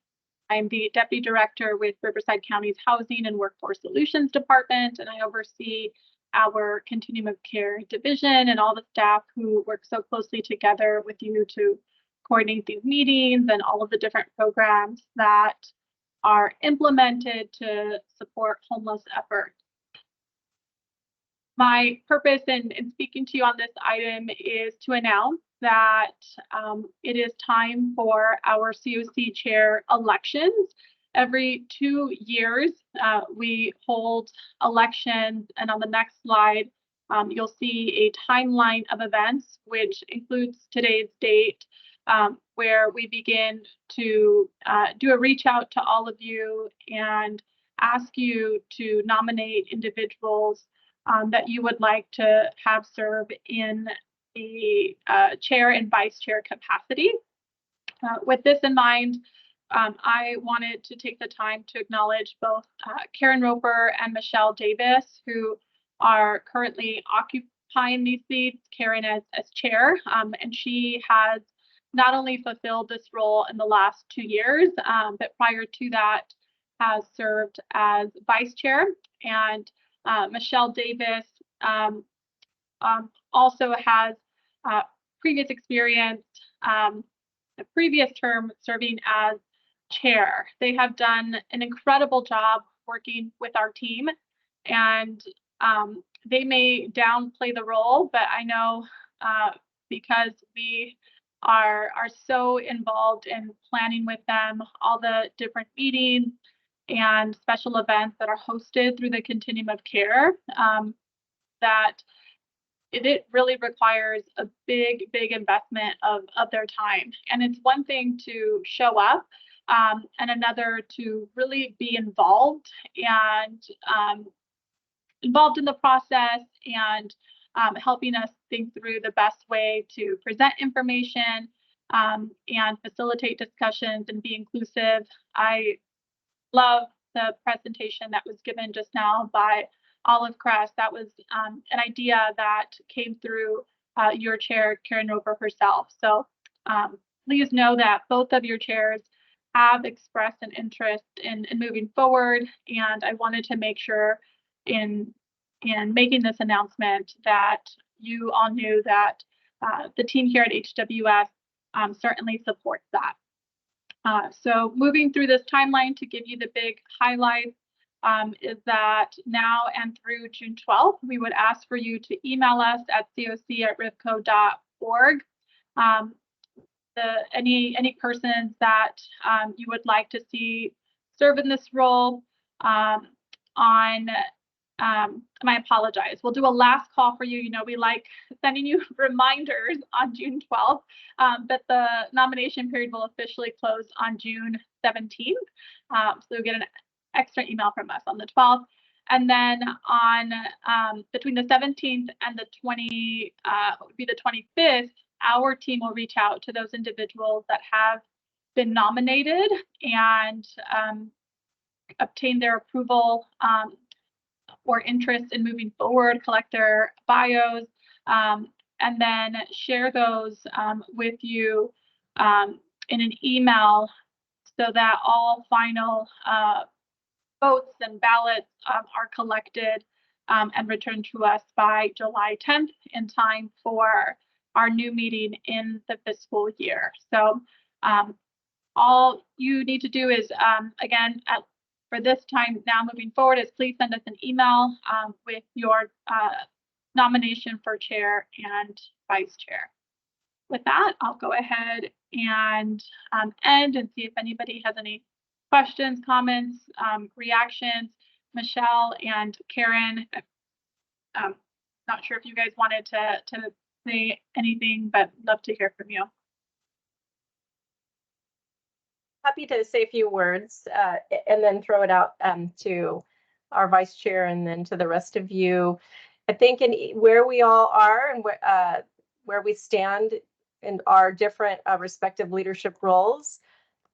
I'm the Deputy Director with Riverside County's Housing and Workforce Solutions Department, and I oversee our Continuum of Care division and all the staff who work so closely together with you to coordinate these meetings and all of the different programs that are implemented to support homeless efforts. My purpose in speaking to you on this item is to announce that it is time for our COC chair elections. Every 2 years, we hold elections, and on the next slide, you'll see a timeline of events, which includes today's date, where we begin to do a reach out to all of you and ask you to nominate individuals that you would like to have serve in a chair and vice chair capacity. With this in mind, I wanted to take the time to acknowledge both Karen Roper and Michelle Davis, who are currently occupying these seats, Karen as chair, and she has not only fulfilled this role in the last 2 years, but prior to that has served as vice chair. And Michelle Davis also has previous experience, the previous term serving as chair. They have done an incredible job working with our team, and they may downplay the role, but I know because we are so involved in planning with them all the different meetings and special events that are hosted through the Continuum of Care, that it really requires a big investment of their time. And it's one thing to show up and another to really be involved and involved in the process and helping us think through the best way to present information and facilitate discussions and be inclusive. I love the presentation that was given just now by Olive Crest. That was an idea that came through your chair, Karen Roper herself. So please know that both of your chairs have expressed an interest in moving forward. And I wanted to make sure in making this announcement that you all knew that the team here at HWS certainly supports that. So moving through this timeline to give you the big highlights, is that now and through June 12th, we would ask for you to email us at coc@rivco.org. Any persons that you would like to see serve in this role I apologize. We'll do a last call for you. You know, we like sending you reminders on June 12th, but the nomination period will officially close on June 17th. So you'll get an extra email from us on the 12th. And then on between the 17th and the 25th, our team will reach out to those individuals that have been nominated and obtain their approval or interest in moving forward, collect their bios, and then share those with you in an email so that all final votes and ballots are collected and returned to us by July 10th in time for our new meeting in the fiscal year. So all you need to do is, again, for this time now moving forward, is please send us an email with your nomination for chair and vice chair. With that, I'll go ahead and end and see if anybody has any questions, comments, reactions. Michelle and Karen, not sure if you guys wanted to say anything, but love to hear from you. Happy to say a few words and then throw it out to our vice chair and then to the rest of you. I think in where we all are and where we stand in our different respective leadership roles,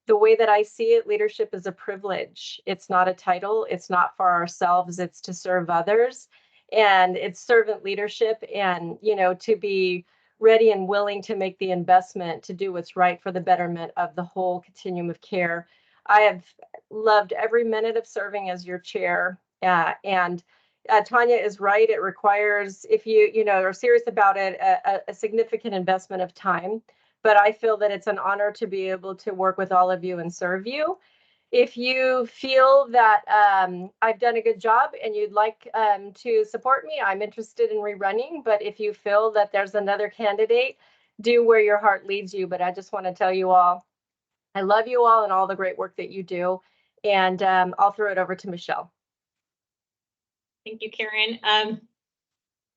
the way that I see it, leadership is a privilege. It's not a title. It's not for ourselves. It's to serve others. And it's servant leadership, and, you know, to be ready and willing to make the investment to do what's right for the betterment of the whole continuum of care. I have loved every minute of serving as your chair. And Tanya is right. It requires, if you are serious about it, a significant investment of time. But I feel that it's an honor to be able to work with all of you and serve you. If you feel that I've done a good job and you'd like to support me, I'm interested in rerunning. But if you feel that there's another candidate, do where your heart leads you. But I just want to tell you all, I love you all and all the great work that you do. And I'll throw it over to Michelle. Thank you, Karen.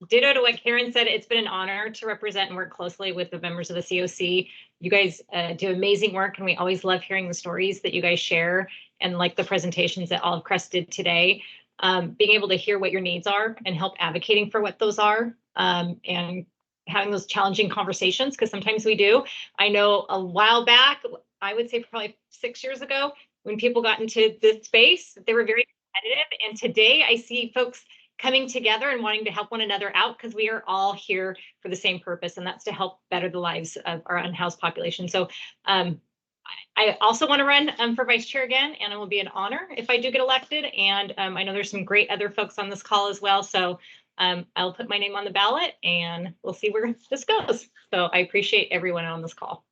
Ditto to what Karen said, it's been an honor to represent and work closely with the members of the COC. You guys do amazing work, and we always love hearing the stories that you guys share, and like the presentations that Olive Crest did today. Being able to hear what your needs are and help advocating for what those are, and having those challenging conversations, because sometimes we do. I know a while back, I would say probably 6 years ago, when people got into this space, they were very competitive. And today I see folks coming together and wanting to help one another out, because we are all here for the same purpose, and that's to help better the lives of our unhoused population. So I also want to run for vice chair again, and it will be an honor if I do get elected. And I know there's some great other folks on this call as well. So I'll put my name on the ballot and we'll see where this goes. So I appreciate everyone on this call.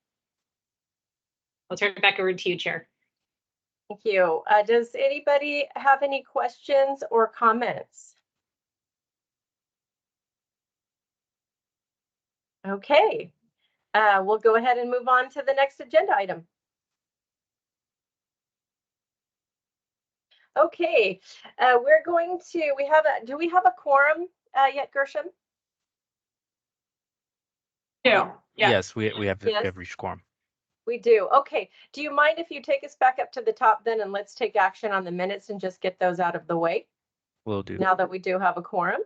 I'll turn it back over to you, Chair. Thank you. Does anybody have any questions or comments? Okay, we'll go ahead and move on to the next agenda item. Okay, we're going to, do we have a quorum yet, Gershom? Yeah. Yes, we have Yes. every quorum. We do. Okay. Do you mind if you take us back up to the top then, and let's take action on the minutes and just get those out of the way? Will do. Now that we do have a quorum.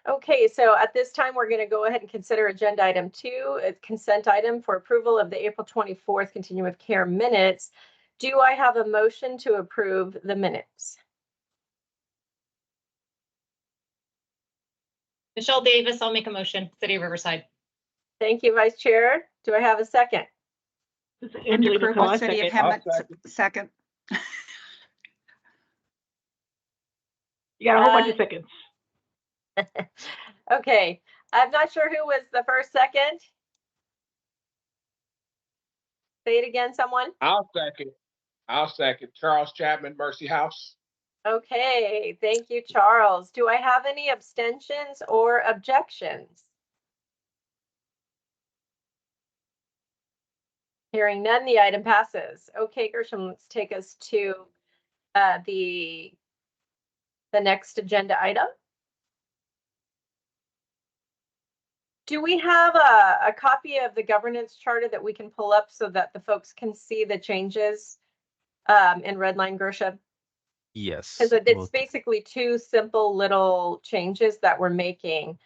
Okay, so at this time, we're going to go ahead and consider agenda item 2, a consent item for approval of the April 24th Continuum of Care minutes. Do I have a motion to approve the minutes? Michelle Davis, I'll make a motion. City of Riverside. Thank you, Vice Chair. Do I have a second? Linda Krupa, City of Hemet, second. You got a whole bunch of seconds. Okay, I'm not sure who was the first second. Say it again, someone. I'll second. I'll second. Charles Chapman, Mercy House. Okay, thank you, Charles. Do I have any abstentions or objections? Hearing none, the item passes. Okay, Gershom, let's take us to the next agenda item. Do we have a copy of the governance charter that we can pull up so that the folks can see the changes in Redline, Gershom? Yes. Because it's basically two simple little changes that we're making.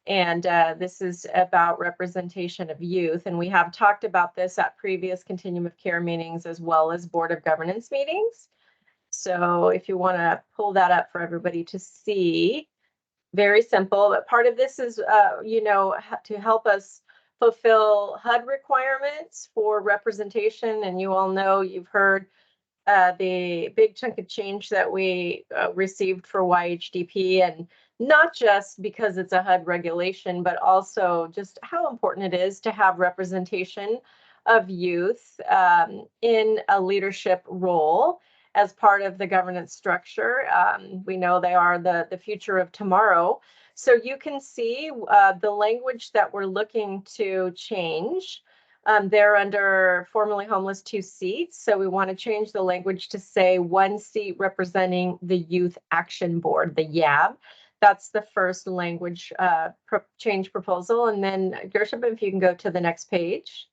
And this is about representation of youth. And we have talked about this at previous Continuum of Care meetings as well as Board of Governance meetings. So if you want to pull that up for everybody to see, very simple. But part of this is, you know, to help us fulfill HUD requirements for representation. And you all know, you've heard the big chunk of change that we received for YHDP, and not just because it's a HUD regulation, but also just how important it is to have representation of youth in a leadership role as part of the governance structure. We know they are the future of tomorrow. So you can see the language that we're looking to change. They're under formerly homeless 2 seats. So we want to change the language to say 1 seat representing the Youth Action Board, the YAB. That's the first language change proposal. And then Gershom, if you can go to the next page.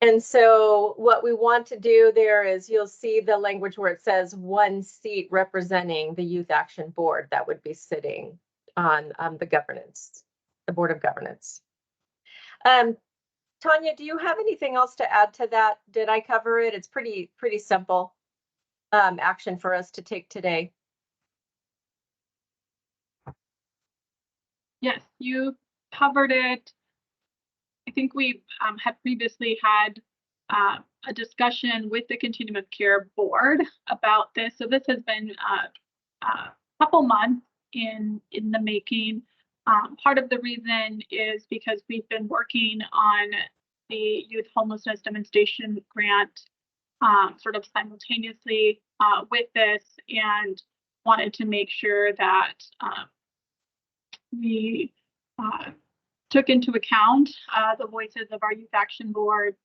And so what we want to do there is, you'll see the language where it says 1 seat representing the Youth Action Board that would be sitting on the governance, the Board of Governance. Tanya, do you have anything else to add to that? Did I cover it? It's pretty simple action for us to take today. Yes, you covered it. I think we had previously had a discussion with the Continuum of Care board about this. So this has been a couple months in the making. Part of the reason is because we've been working on the youth homelessness demonstration grant sort of simultaneously with this, and wanted to make sure that we took into account the voices of our Youth Action Board,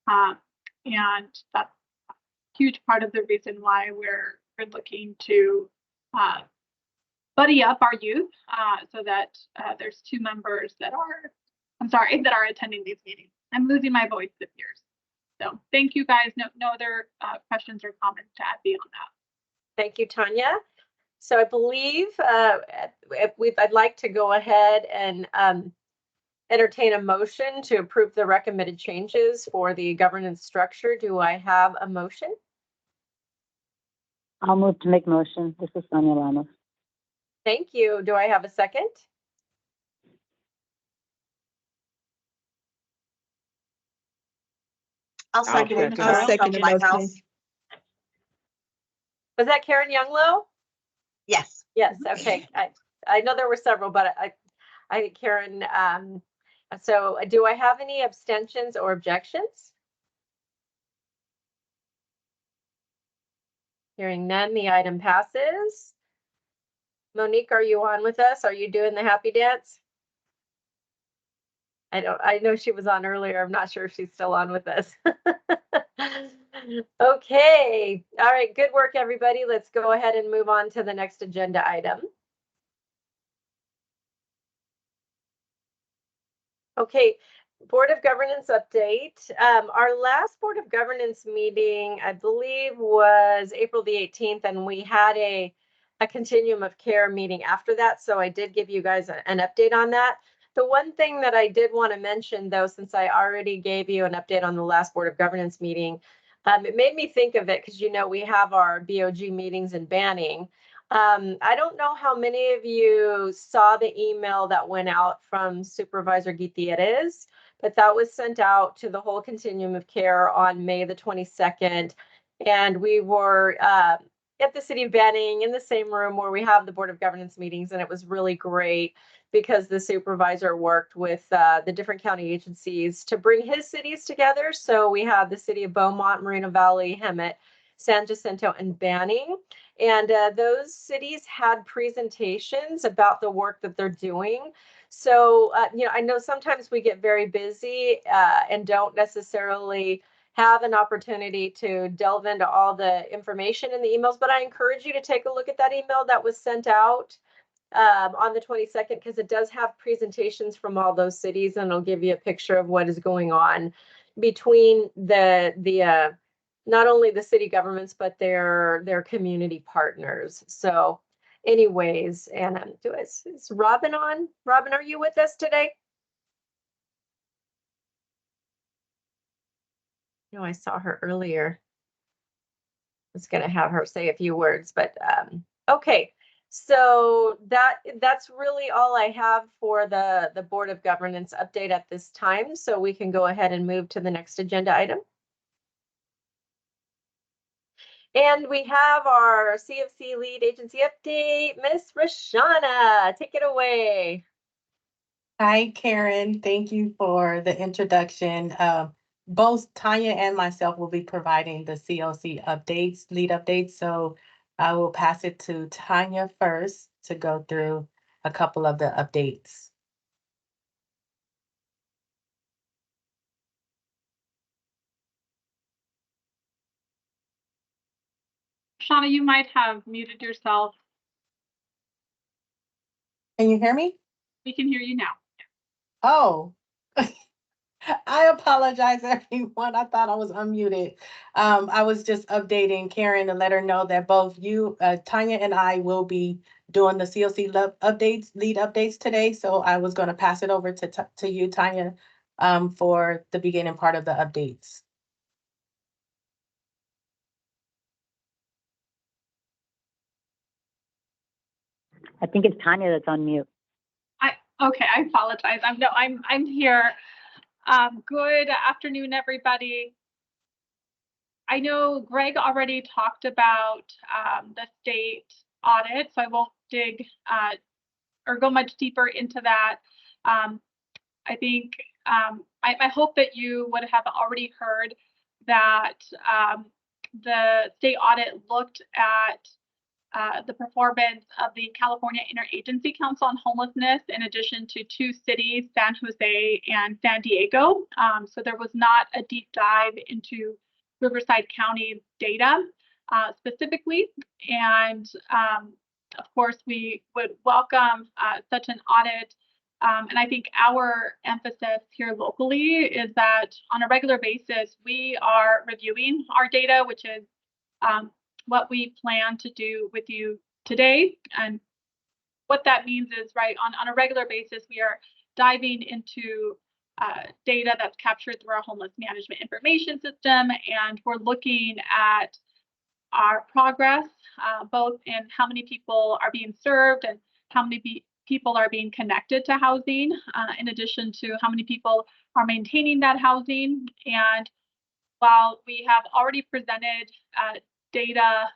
and that's a huge part of the reason why we're looking to buddy up our youth so that there's 2 members that are, that are attending these meetings. I'm losing my voice this year. So thank you guys. No other questions or comments to add beyond that. Thank you, Tanya. So I believe I'd like to go ahead and entertain a motion to approve the recommended changes for the governance structure. Do I have a motion? I'll move to make motion. This is Sonia Ramos. Thank you. Do I have a second? I'll second it. I'll second my house. Was that Karen Younglow? Yes. Yes. Okay. I know there were several, but I Karen. So do I have any abstentions or objections? Hearing none, the item passes. Monique, are you on with us? Are you doing the happy dance? I know she was on earlier. I'm not sure if she's still on with us. Okay. All right. Good work, everybody. Let's go ahead and move on to the next agenda item. Okay. Board of Governance update. Our last Board of Governance meeting, I believe, was April the 18th, and we had a Continuum of Care meeting after that. So I did give you guys an update on that. The one thing that I did want to mention, though, since I already gave you an update on the last Board of Governance meeting, it made me think of it because, you know, we have our BOG meetings in Banning. I don't know how many of you saw the email that went out from Supervisor Gutierrez, but that was sent out to the whole Continuum of Care on May the 22nd. And we were at the city of Banning in the same room where we have the Board of Governance meetings, and it was really great because the supervisor worked with the different county agencies to bring his cities together. So we have the city of Beaumont, Moreno Valley, Hemet, San Jacinto, and Banning. And those cities had presentations about the work that they're doing. So, I know sometimes we get very busy and don't necessarily have an opportunity to delve into all the information in the emails, but I encourage you to take a look at that email that was sent out on the 22nd, because it does have presentations from all those cities, and it'll give you a picture of what is going on between the not only the city governments, but their community partners. So anyways, and is Robin on? Robin, are you with us today? No, I saw her earlier. I was going to have her say a few words, but okay. So that's really all I have for the Board of Governance update at this time. So we can go ahead and move to the next agenda item. And we have our CFC lead agency update. Miss Rashana, take it away. Hi, Karen. Thank you for the introduction. Both Tanya and myself will be providing the CLC updates, lead updates. So I will pass it to Tanya first to go through a couple of the updates. Shauna, you might have muted yourself. Can you hear me? We can hear you now. Oh, I apologize, everyone. I thought I was unmuted. I was just updating Karen to let her know that both you, Tanya, and I will be doing the CLC lead updates today. So I was going to pass it over to you, Tanya, for the beginning part of the updates. I think it's Tanya that's on mute. Okay, I apologize. I'm here. Good afternoon, everybody. I know Greg already talked about the state audit, so I won't dig or go much deeper into that. I think I hope that you would have already heard that the state audit looked at the performance of the California Interagency Council on Homelessness, in addition to 2 cities, San Jose and San Diego. So there was not a deep dive into Riverside County data specifically. And of course, we would welcome such an audit. And I think our emphasis here locally is that on a regular basis, we are reviewing our data, which is what we plan to do with you today. And what that means is, right, on a regular basis, we are diving into data that's captured through our homeless management information system, and we're looking at our progress, both in how many people are being served and how many people are being connected to housing, in addition to how many people are maintaining that housing. And while we have already presented data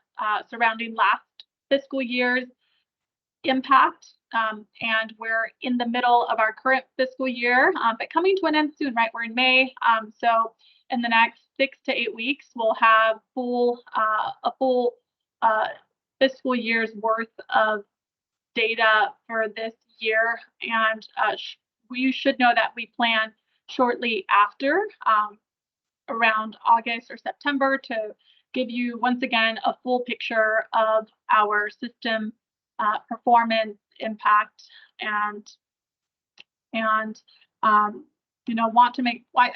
surrounding last fiscal year's impact, and we're in the middle of our current fiscal year, but coming to an end soon, right? We're in May, so in the next 6 to 8 weeks, we'll have a full fiscal year's worth of data for this year, and you should know that we plan shortly after, around August or September, to give you once again a full picture of our system performance, impact, and I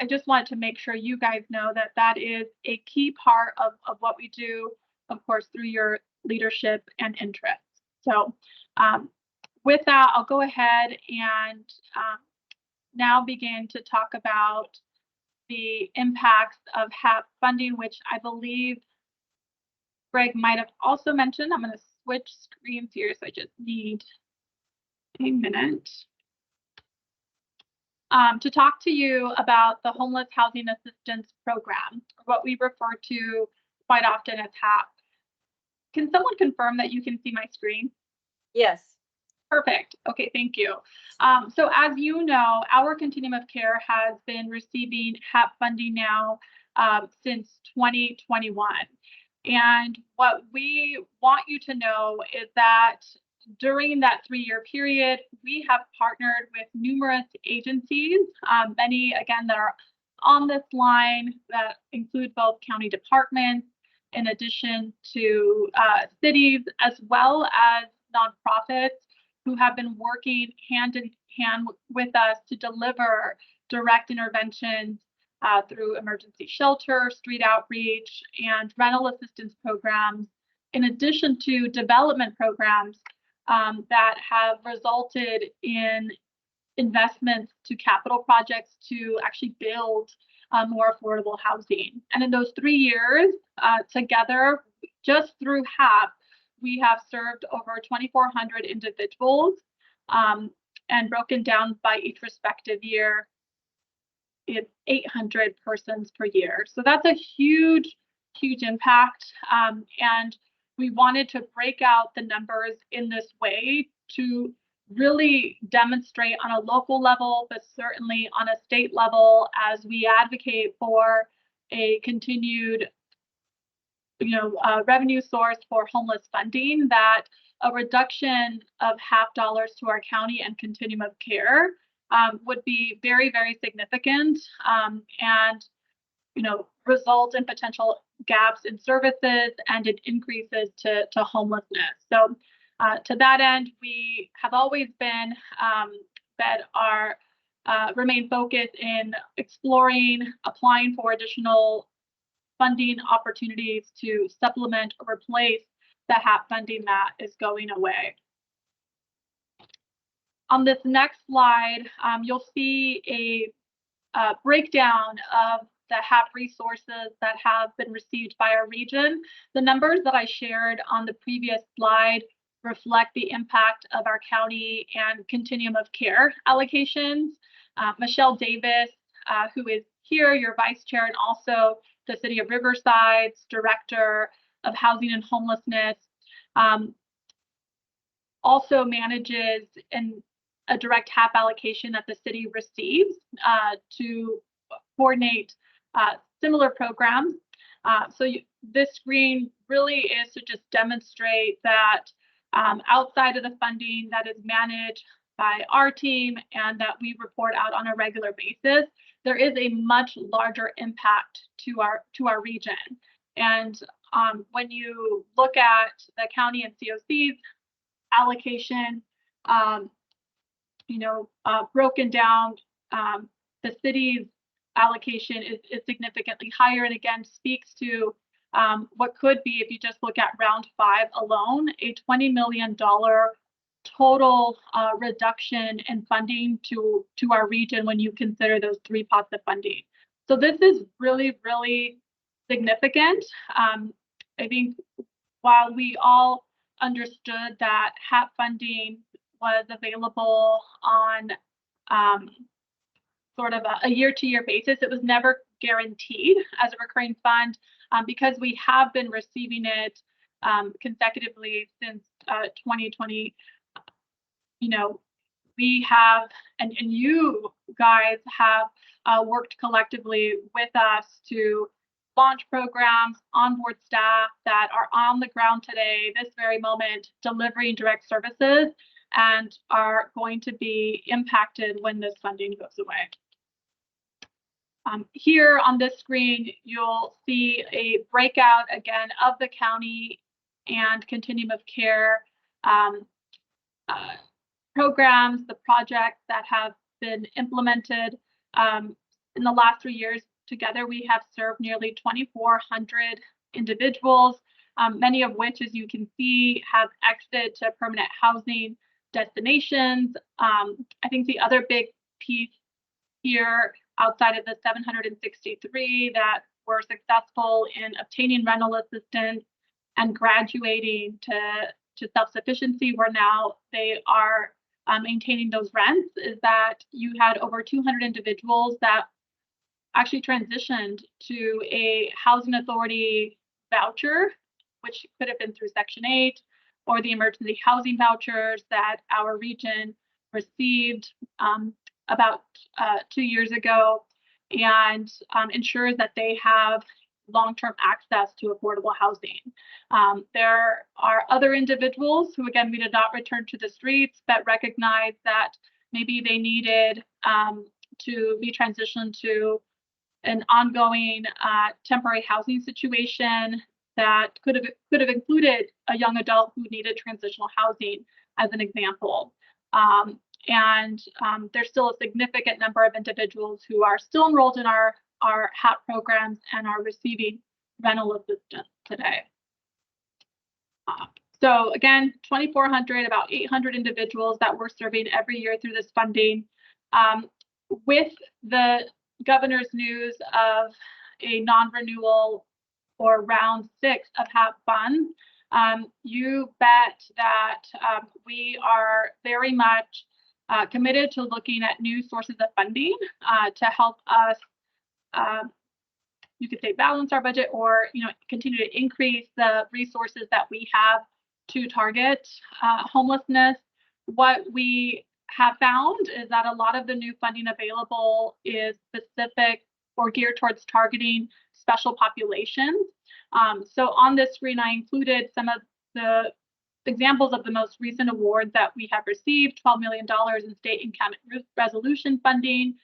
just wanted to make sure you guys know that that is a key part of what we do, of course, through your leadership and interest. So with that, I'll go ahead and now begin to talk about the impacts of HAP funding, which I believe Greg might have also mentioned. I'm going to switch screens here, so I just need a minute to talk to you about the Homeless Housing Assistance Program, what we refer to quite often as HAP. Can someone confirm that you can see my screen? Yes. Perfect. Okay, thank you. So as you know, our Continuum of Care has been receiving HAP funding now since 2021. And what we want you to know is that during that 3-year period, we have partnered with numerous agencies, many, again, that are on this line that include both county departments, in addition to cities, as well as nonprofits who have been working hand in hand with us to deliver direct interventions through emergency shelter, street outreach, and rental assistance programs, in addition to development programs that have resulted in investments to capital projects to actually build more affordable housing. And in those 3 years together, just through HAP, we have served over 2,400 individuals, and broken down by each respective year, it's 800 persons per year. So that's a huge, huge impact. And we wanted to break out the numbers in this way to really demonstrate on a local level, but certainly on a state level, as we advocate for a continued revenue source for homeless funding, that a reduction of HAP dollars to our county and Continuum of Care would be very, very significant, and result in potential gaps in services and in increases to homelessness. So to that end, we have always been that are remain focused in exploring, applying for additional funding opportunities to supplement or replace the HAP funding that is going away. On this next slide, you'll see a breakdown of the HAP resources that have been received by our region. The numbers that I shared on the previous slide reflect the impact of our county and Continuum of Care allocations. Michelle Davis, who is here, your vice chair, and also the City of Riverside's Director of Housing and Homelessness, also manages a direct HAP allocation that the city receives to coordinate similar programs. This screen really is to just demonstrate that outside of the funding that is managed by our team and that we report out on a regular basis, there is a much larger impact to our region. And when you look at the county and COC's allocation, broken down, the city's allocation is significantly higher, and again speaks to what could be, if you just look at round 5 alone, a $20 million total reduction in funding to our region when you consider those 3 pots of funding. So this is really, really significant. I think while we all understood that HAP funding was available on sort of a year-to-year basis, it was never guaranteed as a recurring fund, because we have been receiving it consecutively since 2020. We have, and you guys have worked collectively with us to launch programs, onboard staff that are on the ground today, this very moment, delivering direct services, and are going to be impacted when this funding goes away. Here on this screen, you'll see a breakout again of the county and Continuum of Care programs, the projects that have been implemented. In the last 3 years together, we have served nearly 2,400 individuals, many of which, as you can see, have exited to permanent housing destinations. I think the other big piece here, outside of the 763 that were successful in obtaining rental assistance and graduating to self-sufficiency, where now they are maintaining those rents, is that you had over 200 individuals that actually transitioned to a housing authority voucher, which could have been through Section 8, or the emergency housing vouchers that our region received about 2 years ago, and ensures that they have long-term access to affordable housing. There are other individuals who, again, we did not return to the streets, but recognize that maybe they needed to be transitioned to an ongoing temporary housing situation that could have included a young adult who needed transitional housing, as an example. There's still a significant number of individuals who are still enrolled in our HAP programs and are receiving rental assistance today. So again, 2,400, about 800 individuals that we're serving every year through this funding. With the governor's news of a non-renewal or round 6 of HAP funds, you bet that we are very much committed to looking at new sources of funding to help us, you could say, balance our budget, or continue to increase the resources that we have to target homelessness. What we have found is that a lot of the new funding available is specific or geared towards targeting special populations. So on this screen, I included some of the examples of the most recent awards that we have received: $12 million in state encampment resolution funding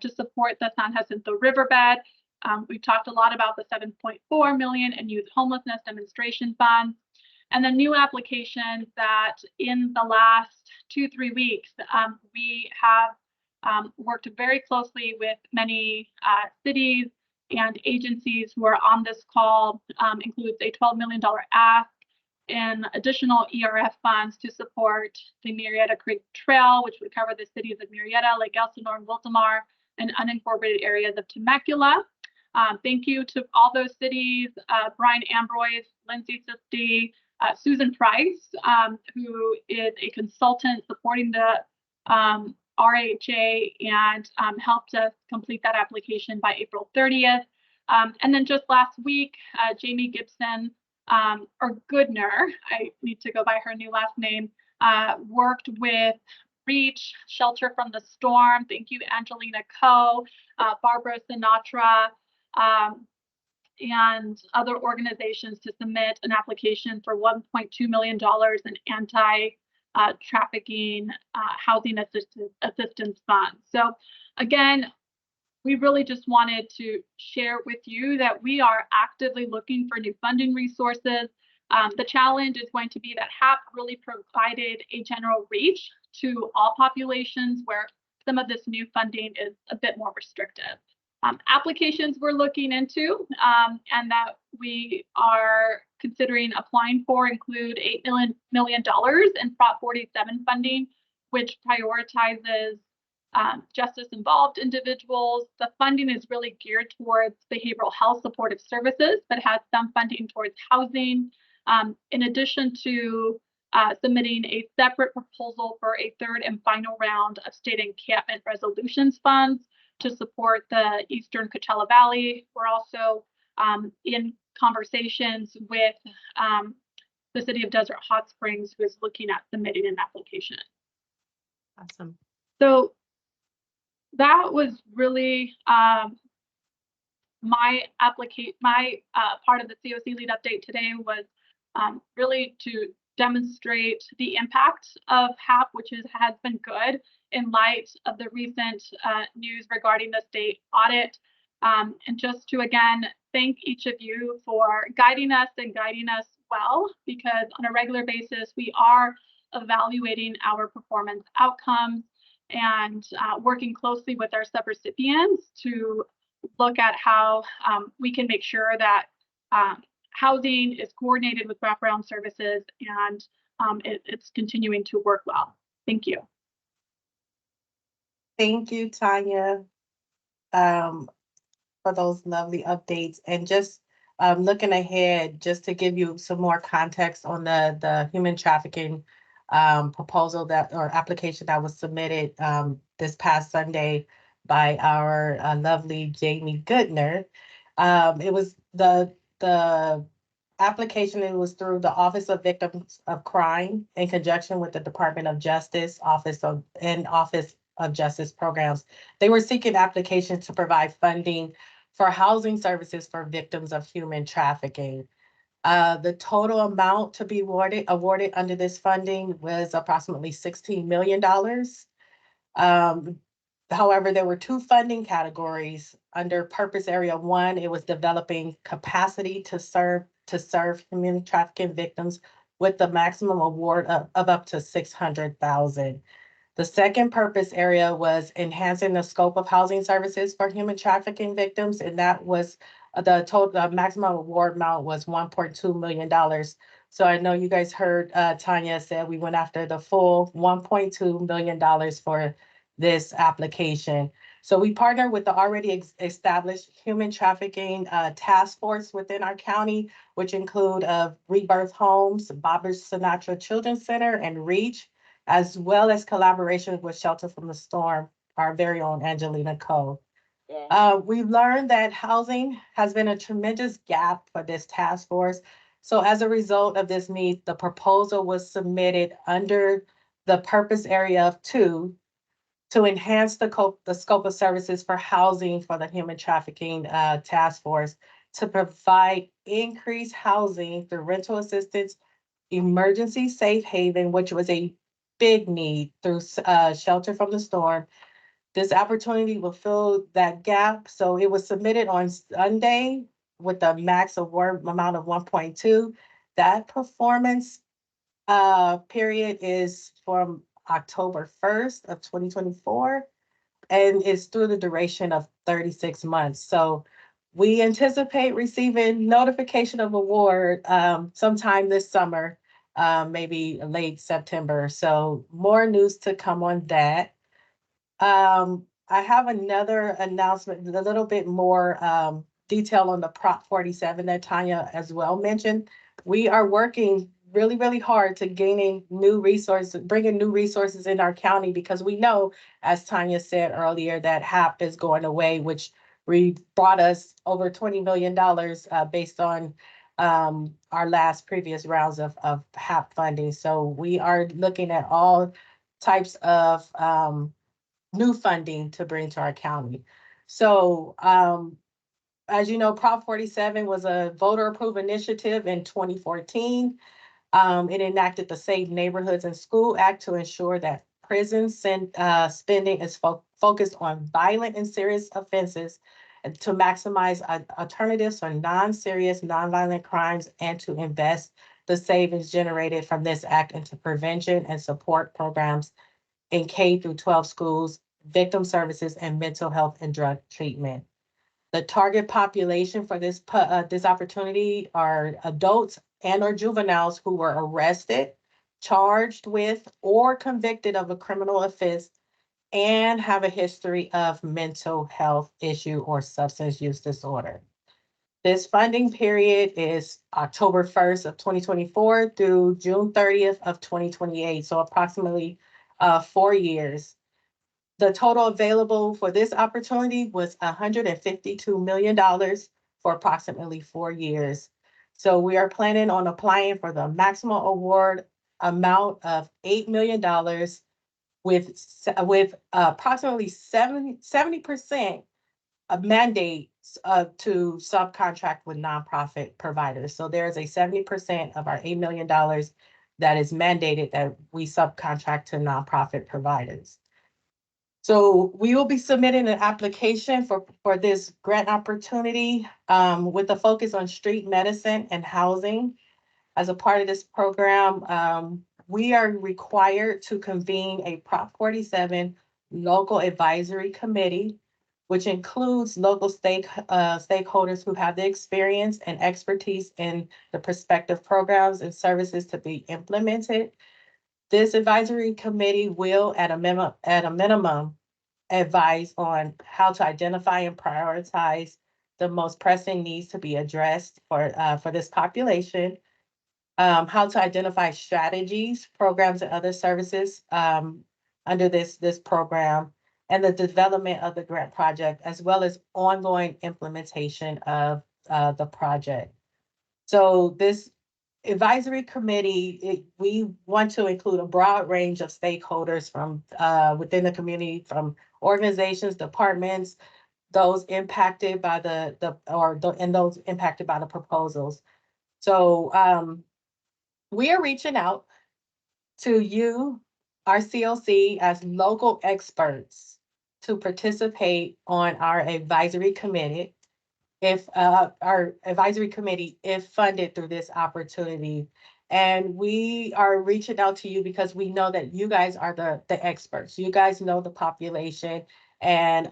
to support the San Jacinto riverbed. We've talked a lot about the $7.4 million in youth homelessness demonstration funds. And the new applications that in the last 2-3 weeks, we have worked very closely with many cities and agencies who are on this call. Includes a $12 million ask and additional ERF funds to support the Murrieta Creek Trail, which would cover the cities of Murrieta, Lake Elsinore, and Wildomar, and unincorporated areas of Temecula. Thank you to all those cities: Brian Ambroise, Lindsay Sisti, Susan Price, who is a consultant supporting the RHA and helped us complete that application by April 30th. And then just last week, Jamie Gibson, or Goodner, I need to go by her new last name, worked with Reach, Shelter from the Storm. Thank you, Angelina Coe, Barbara Sinatra, and other organizations to submit an application for $1.2 million in anti-trafficking housing assistance funds. So again, we really just wanted to share with you that we are actively looking for new funding resources. The challenge is going to be that HAP really provided a general reach to all populations, where some of this new funding is a bit more restrictive. Applications we're looking into and that we are considering applying for include $8 million in Prop 47 funding, which prioritizes justice-involved individuals. The funding is really geared towards behavioral health supportive services, but has some funding towards housing, in addition to submitting a separate proposal for a third and final round of state encampment resolutions funds to support the Eastern Coachella Valley. We're also in conversations with the city of Desert Hot Springs, who is looking at submitting an application. Awesome. So that was really my part of the COC lead update today, was really to demonstrate the impact of HAP, which has been good in light of the recent news regarding the state audit. And just to, again, thank each of you for guiding us well, because on a regular basis, we are evaluating our performance outcomes and working closely with our subrecipients to look at how we can make sure that housing is coordinated with wraparound services and it's continuing to work well. Thank you. Thank you, Tanya, for those lovely updates. And just looking ahead, just to give you some more context on the human trafficking proposal or application that was submitted this past Sunday by our lovely Jamie Goodner. It was the application, it was through the Office of Victims of Crime in conjunction with the Department of Justice, Office of Justice Programs. They were seeking applications to provide funding for housing services for victims of human trafficking. The total amount to be awarded under this funding was approximately $16 million. However, there were two funding categories. Under Purpose Area 1, it was developing capacity to serve human trafficking victims with the maximum award of up to $600,000. The second purpose area was enhancing the scope of housing services for human trafficking victims, and that was the total maximum award amount was $1.2 million. So I know you guys heard Tanya said we went after the full $1.2 million for this application. So we partner with the already established human trafficking task force within our county, which include Rebirth Homes, Barbara Sinatra Children's Center, and REACH, as well as collaboration with Shelter from the Storm, our very own Angelina Cole. We've learned that housing has been a tremendous gap for this task force. So as a result of this need, the proposal was submitted under the purpose area of 2 to enhance the scope of services for housing for the human trafficking task force, to provide increased housing through rental assistance, emergency safe haven, which was a big need, through Shelter from the Storm. This opportunity will fill that gap. So it was submitted on Sunday with a max award amount of 1.2. That performance period is from October 1st of 2024, and it's through the duration of 36 months. So we anticipate receiving notification of award sometime this summer, maybe late September. So more news to come on that. I have another announcement, a little bit more detail on the Prop 47 that Tanya as well mentioned. We are working really, really hard to bringing new resources in our county, because we know, as Tanya said earlier, that HAP is going away, which brought us over $20 million based on our last previous rounds of HAP funding. So we are looking at all types of new funding to bring to our county. So as you know, Prop 47 was a voter approved initiative in 2014. It enacted the Safe Neighborhoods and School Act to ensure that prison spending is focused on violent and serious offenses, and to maximize alternatives for non-serious, non-violent crimes, and to invest the savings generated from this act into prevention and support programs in K through 12 schools, victim services, and mental health and drug treatment. The target population for this opportunity are adults and or juveniles who were arrested, charged with, or convicted of a criminal offense and have a history of mental health issue or substance use disorder. This funding period is October 1st of 2024 through June 30th of 2028, so approximately 4 years. The total available for this opportunity was $152 million for approximately 4 years. So we are planning on applying for the maximum award amount of $8 million with approximately 70% of mandates to subcontract with nonprofit providers. So there's a 70% of our $8 million that is mandated that we subcontract to nonprofit providers. So we will be submitting an application for this grant opportunity with a focus on street medicine and housing. As a part of this program, we are required to convene a Prop 47 local advisory committee, which includes local stakeholders who have the experience and expertise in the prospective programs and services to be implemented. This advisory committee will, at a minimum, advise on how to identify and prioritize the most pressing needs to be addressed for this population, how to identify strategies, programs, and other services under this program, and the development of the grant project, as well as ongoing implementation of the project. So this advisory committee, we want to include a broad range of stakeholders from within the community, from organizations, departments, those impacted by and those impacted by the proposals. So we are reaching out to you, our COC, as local experts to participate on our advisory committee if funded through this opportunity. And we are reaching out to you because we know that you guys are the experts. You guys know the population, and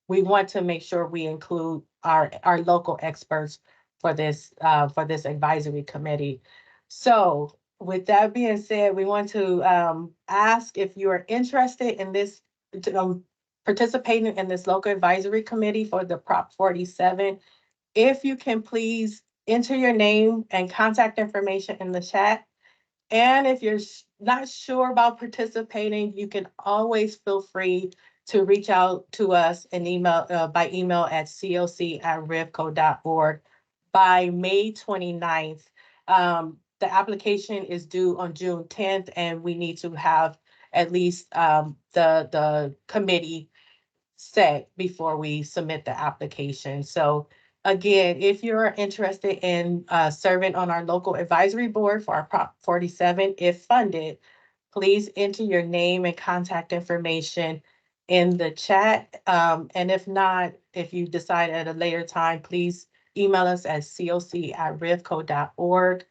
we want to make sure we include our local experts for this advisory committee. So with that being said, we want to ask if you are interested in this, participating in this local advisory committee for the Prop 47. If you can please enter your name and contact information in the chat. And if you're not sure about participating, you can always feel free to reach out to us and by email at coc@rivco.org by May 29th. The application is due on June 10th, and we need to have at least the committee set before we submit the application. So again, if you're interested in serving on our local advisory board for our Prop 47, if funded, please enter your name and contact information in the chat. And if not, if you decide at a later time, please email us at coc@rivco.org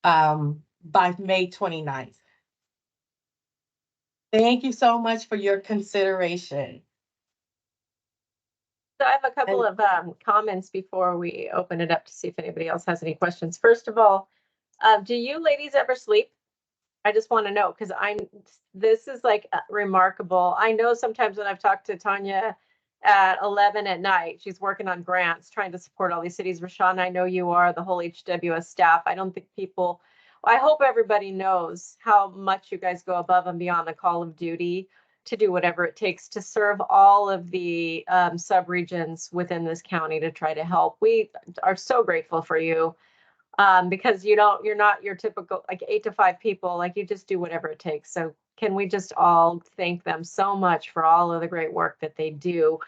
by May 29th. Thank you so much for your consideration. So I have a couple of comments before we open it up to see if anybody else has any questions. First of all, do you ladies ever sleep? I just want to know, because this is like remarkable. I know sometimes when I've talked to Tanya at 11 at night, she's working on grants, trying to support all these cities. Rashawn, I know you are, the whole HWS staff. I don't think I hope everybody knows how much you guys go above and beyond the call of duty to do whatever it takes to serve all of the subregions within this county to try to help. We are so grateful for you. Because you're not your typical like 8 to 5 people, like you just do whatever it takes. So can we just all thank them so much for all of the great work that they do?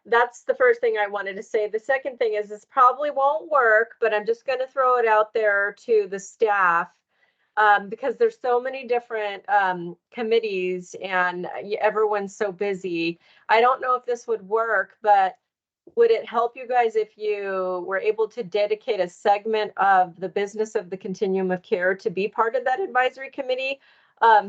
That's the first thing I wanted to say. The second thing is this probably won't work, but I'm just going to throw it out there to the staff. Because there's so many different committees and everyone's so busy. I don't know if this would work, but would it help you guys if you were able to dedicate a segment of the business of the continuum of care to be part of that advisory committee,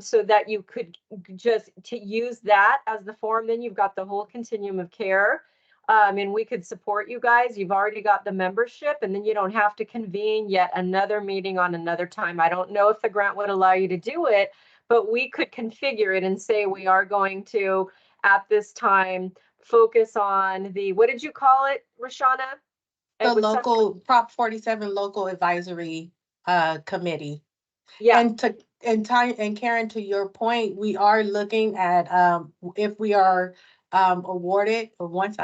so that you could just to use that as the forum? Then you've got the whole continuum of care, and we could support you guys. You've already got the membership, and then you don't have to convene yet another meeting on another time. I don't know if the grant would allow you to do it, but we could configure it and say we are going to, at this time, focus on the, what did you call it, Rashana? The local Prop 47 local advisory committee. Yeah. And Karen, to your point, we are looking at if we are awarded, or once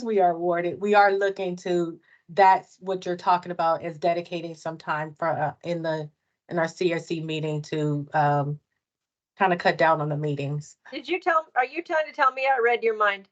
we are awarded, we are looking to, that's what you're talking about, is dedicating some time for in our CRC meeting to kind of cut down on the meetings. Are you trying to tell me I read your mind?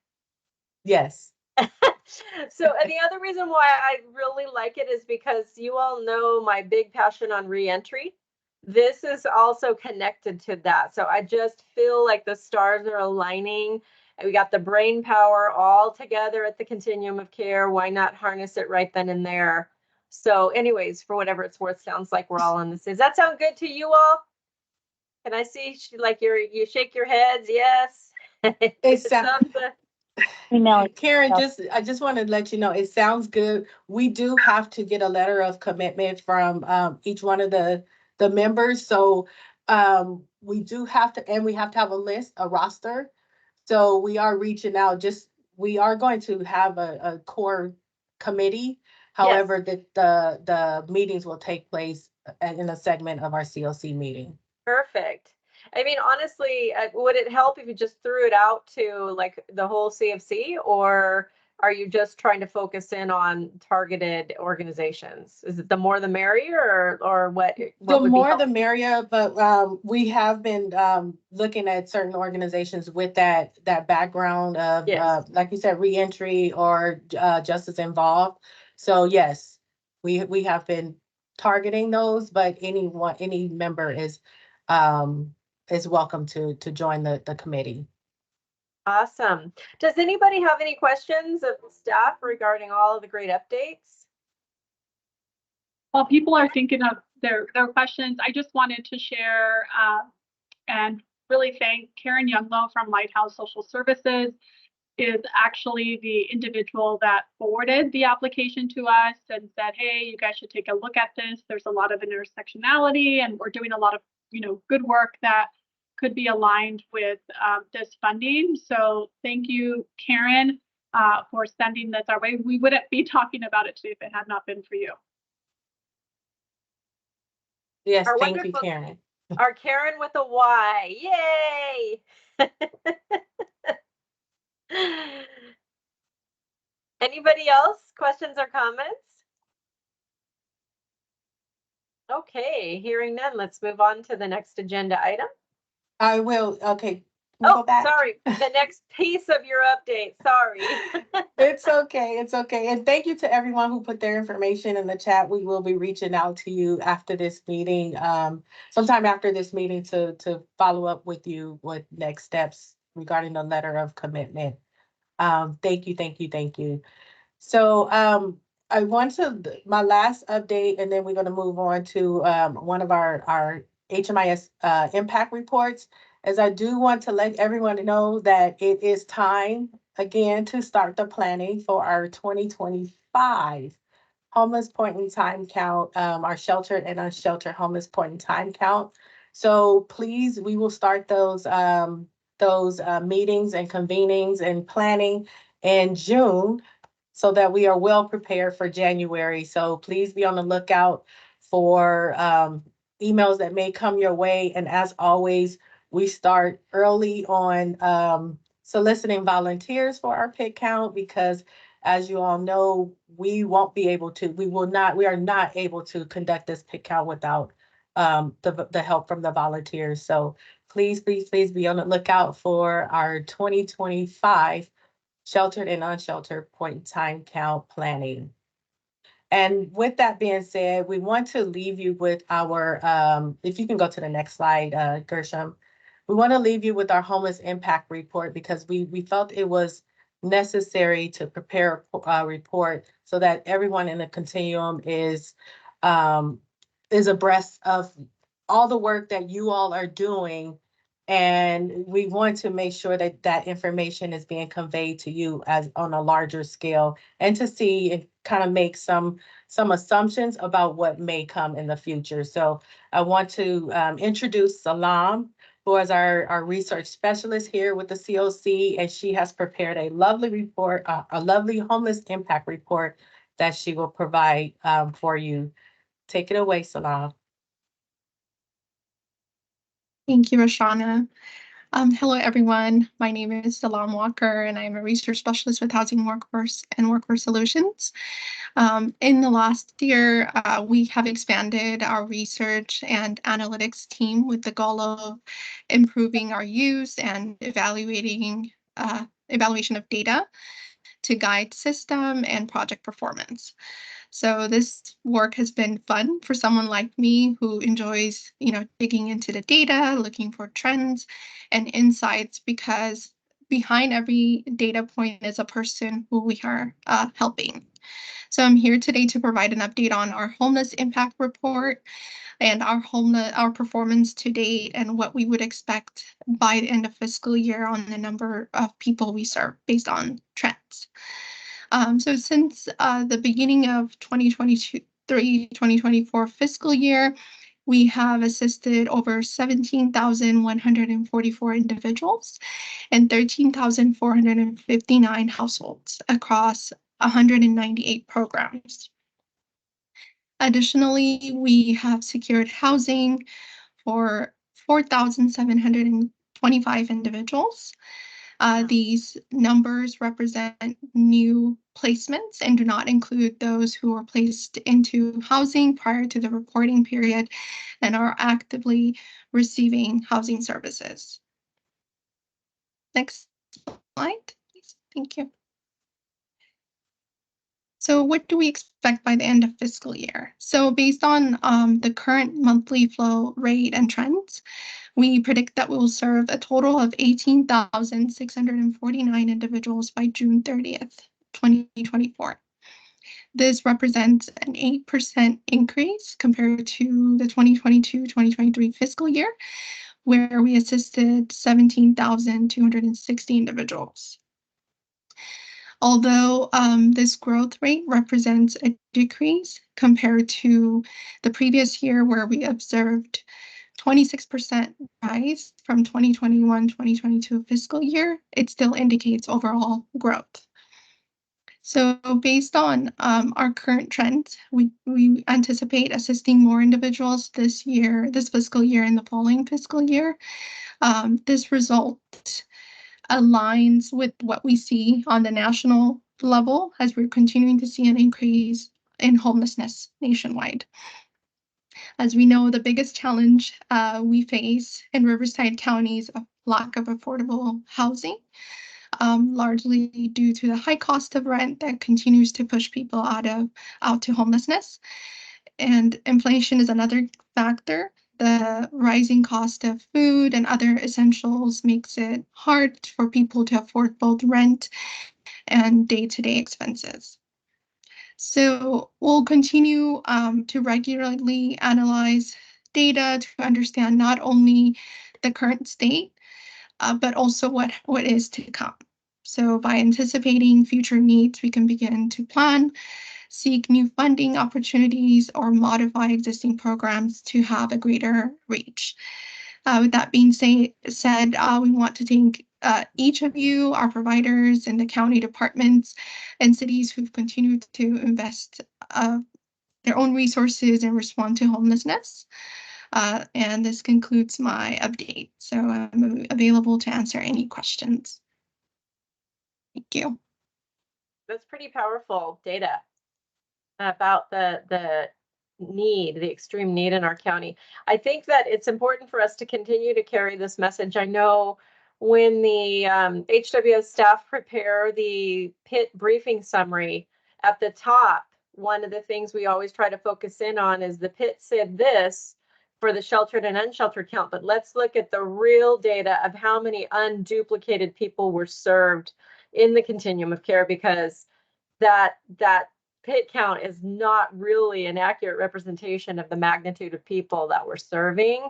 Yes. So the other reason why I really like it is because you all know my big passion on reentry. This is also connected to that. So I just feel like the stars are aligning. We got the brain power all together at the continuum of care. Why not harness it right then and there? So anyways, for whatever it's worth, sounds like we're all on this. Does that sound good to you all? Can I see like you shake your heads? Yes. It sounds Karen, Yeah. I just want to let you know, it sounds good. We do have to get a letter of commitment from each one of the members. So we do have to, and we have to have a roster. So we are reaching out. We are going to have a core committee. However, the meetings will take place in a segment of our CLC meeting. Perfect. I mean, honestly, would it help if you just threw it out to like the whole CFC, or are you just trying to focus in on targeted organizations? Is it the more the merrier, or what? The would be more the helpful? merrier, but we have been looking at certain organizations with that background of, Yes. like you said, reentry or justice involved. So yes, we have been targeting those, but any member is welcome to join the committee. Awesome. Does anybody have any questions of staff regarding all of the great updates? While people are thinking of their questions, I just wanted to share and really thank Karen Younglow from Lighthouse Social Services, is actually the individual that forwarded the application to us and said, hey, you guys should take a look at this. There's a lot of intersectionality and we're doing a lot of, good work that could be aligned with this funding. So thank you, Karen, for sending this our way. We wouldn't be talking about it today if it had not been for you. Yes, Our thank you, wonderful- Karen. Our Karen with a Y. Yay! Anybody else? Questions or comments? Okay, hearing none, let's move on to the next agenda item. I will. Okay. Can we go back? Sorry, the next piece of your update. Sorry. It's okay. It's okay. And thank you to everyone who put their information in the chat. We will be reaching out to you after this meeting, sometime after this meeting to follow up with you with next steps regarding the letter of commitment. Thank you, thank you, thank you. So I want to, my last update, and then we're going to move on to one of our HMIS impact reports, as I do want to let everyone know that it is time again to start the planning for our 2025 homeless point in time count, our sheltered and unsheltered homeless point in time count. So please, we will start those meetings and convenings and planning in June, so that we are well prepared for January. So please be on the lookout for emails that may come your way. And as always, we start early on soliciting volunteers for our pit count, because as you all know, we are not able to conduct this pit count without the help from the volunteers. So please be on the lookout for our 2025 sheltered and unsheltered point in time count planning. And with that being said, we want to leave you with our, if you can go to the next slide, Gershom. We want to leave you with our homeless impact report, because we felt it was necessary to prepare a report so that everyone in the continuum is abreast of all the work that you all are doing. And we want to make sure that that information is being conveyed to you as on a larger scale, and to see and kind of make some assumptions about what may come in the future. So I want to introduce Salam, who is our research specialist here with the COC, and she has prepared a lovely report, a lovely homeless impact report that she will provide for you. Take it away, Salam. Thank you, Roshana. Hello, everyone. My name is Salam Walker, and I'm a research specialist with Housing Workforce and Workforce Solutions. In the last year, we have expanded our research and analytics team with the goal of improving our use and evaluation of data to guide system and project performance. So this work has been fun for someone like me who enjoys, digging into the data, looking for trends and insights, because behind every data point is a person who we are helping. So I'm here today to provide an update on our homeless impact report and our performance to date, and what we would expect by the end of fiscal year on the number of people we serve based on trends. So since the beginning of 2023-2024 fiscal year, we have assisted over 17,144 individuals and 13,459 households across 198 programs. Additionally, we have secured housing for 4,725 individuals, These numbers represent new placements and do not include those who were placed into housing prior to the reporting period and are actively receiving housing services. Next slide, please. Thank you. So what do we expect by the end of fiscal year? So based on the current monthly flow rate and trends, we predict that we will serve a total of 18,649 individuals by June 30th, 2024. This represents an 8% increase compared to the 2022-2023 fiscal year, where we assisted 17,260 individuals. Although this growth rate represents a decrease compared to the previous year, where we observed 26% rise from 2021-2022 fiscal year, it still indicates overall growth. So based on our current trends, we anticipate assisting more individuals this fiscal year and the following fiscal year. This result aligns with what we see on the national level as we're continuing to see an increase in homelessness nationwide. As we know, the biggest challenge we face in Riverside County is a lack of affordable housing, largely due to the high cost of rent that continues to push people out to homelessness. And inflation is another factor. The rising cost of food and other essentials makes it hard for people to afford both rent and day-to-day expenses. So we'll continue to regularly analyze data to understand not only the current state, but also what is to come. So by anticipating future needs, we can begin to plan, seek new funding opportunities, or modify existing programs to have a greater reach. With that being said, we want to thank each of you, our providers, and the county departments and cities who've continued to invest their own resources and respond to homelessness. And this concludes my update. So I'm available to answer any questions. Thank you. That's pretty powerful data about the need, the extreme need in our county. I think that it's important for us to continue to carry this message. I know when the HWS staff prepare the PIT briefing summary, at the top, one of the things we always try to focus in on is the PIT said this for the sheltered and unsheltered count, but let's look at the real data of how many unduplicated people were served in the continuum of care, because that PIT count is not really an accurate representation of the magnitude of people that we're serving.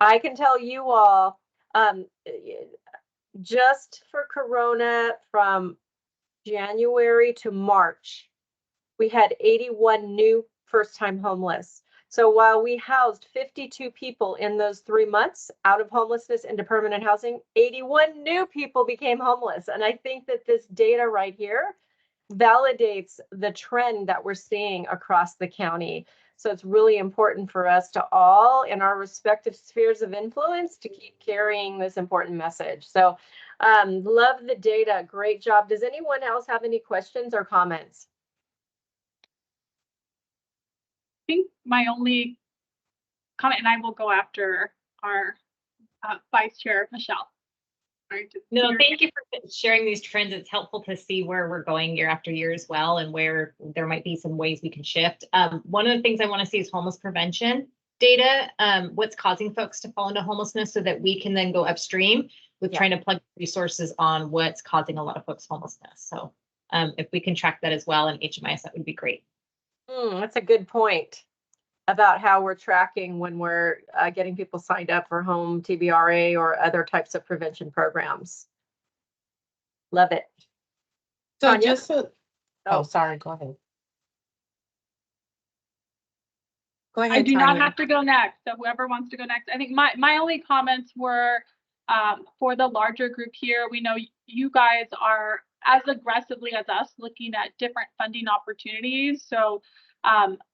I can tell you all, just for Corona from January to March, we had 81 new first-time homeless. So while we housed 52 people in those 3 months out of homelessness into permanent housing, 81 new people became homeless. And I think that this data right here validates the trend that we're seeing across the county. So it's really important for us to all, in our respective spheres of influence, to keep carrying this important message. So love the data. Great job. Does anyone else have any questions or comments? I think my only comment, and I will go after our Vice Chair, Michelle. No, thank you for sharing these trends. It's helpful to see where we're going year after year as well, and where there might be some ways we can shift. One of the things I want to see is homeless prevention data. What's causing folks to fall into homelessness, so that we can then go upstream with trying to plug resources on what's causing a lot of folks homelessness. So if we can track that as well in HMIS, that would be great. That's a good point about how we're tracking when we're getting people signed up for home TBRA or other types of prevention programs. Love it. So Tanya? just so, oh, sorry, go ahead. Go ahead, I do Tanya. not have to go next. So whoever wants to go next. I think my only comments were for the larger group here. We know you guys are as aggressively as us looking at different funding opportunities. So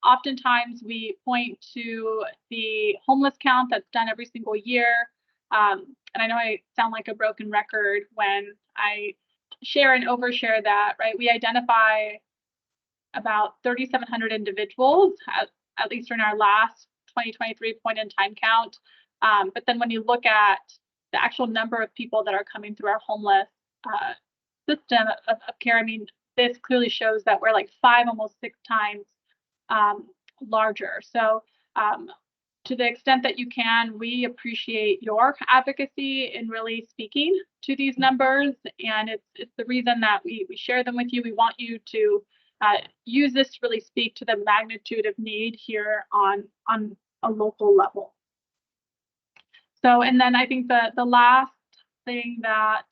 oftentimes we point to the homeless count that's done every single year. And I know I sound like a broken record when I share and overshare that, right? We identify about 3,700 individuals, at least in our last 2023 point in time count. But then when you look at the actual number of people that are coming through our homeless system of care, I mean, this clearly shows that we're like 5, almost 6 times larger. So to the extent that you can, we appreciate your advocacy in really speaking to these numbers. And it's the reason that we share them with you. We want you to use this to really speak to the magnitude of need here on a local level. So, and then I think the last thing that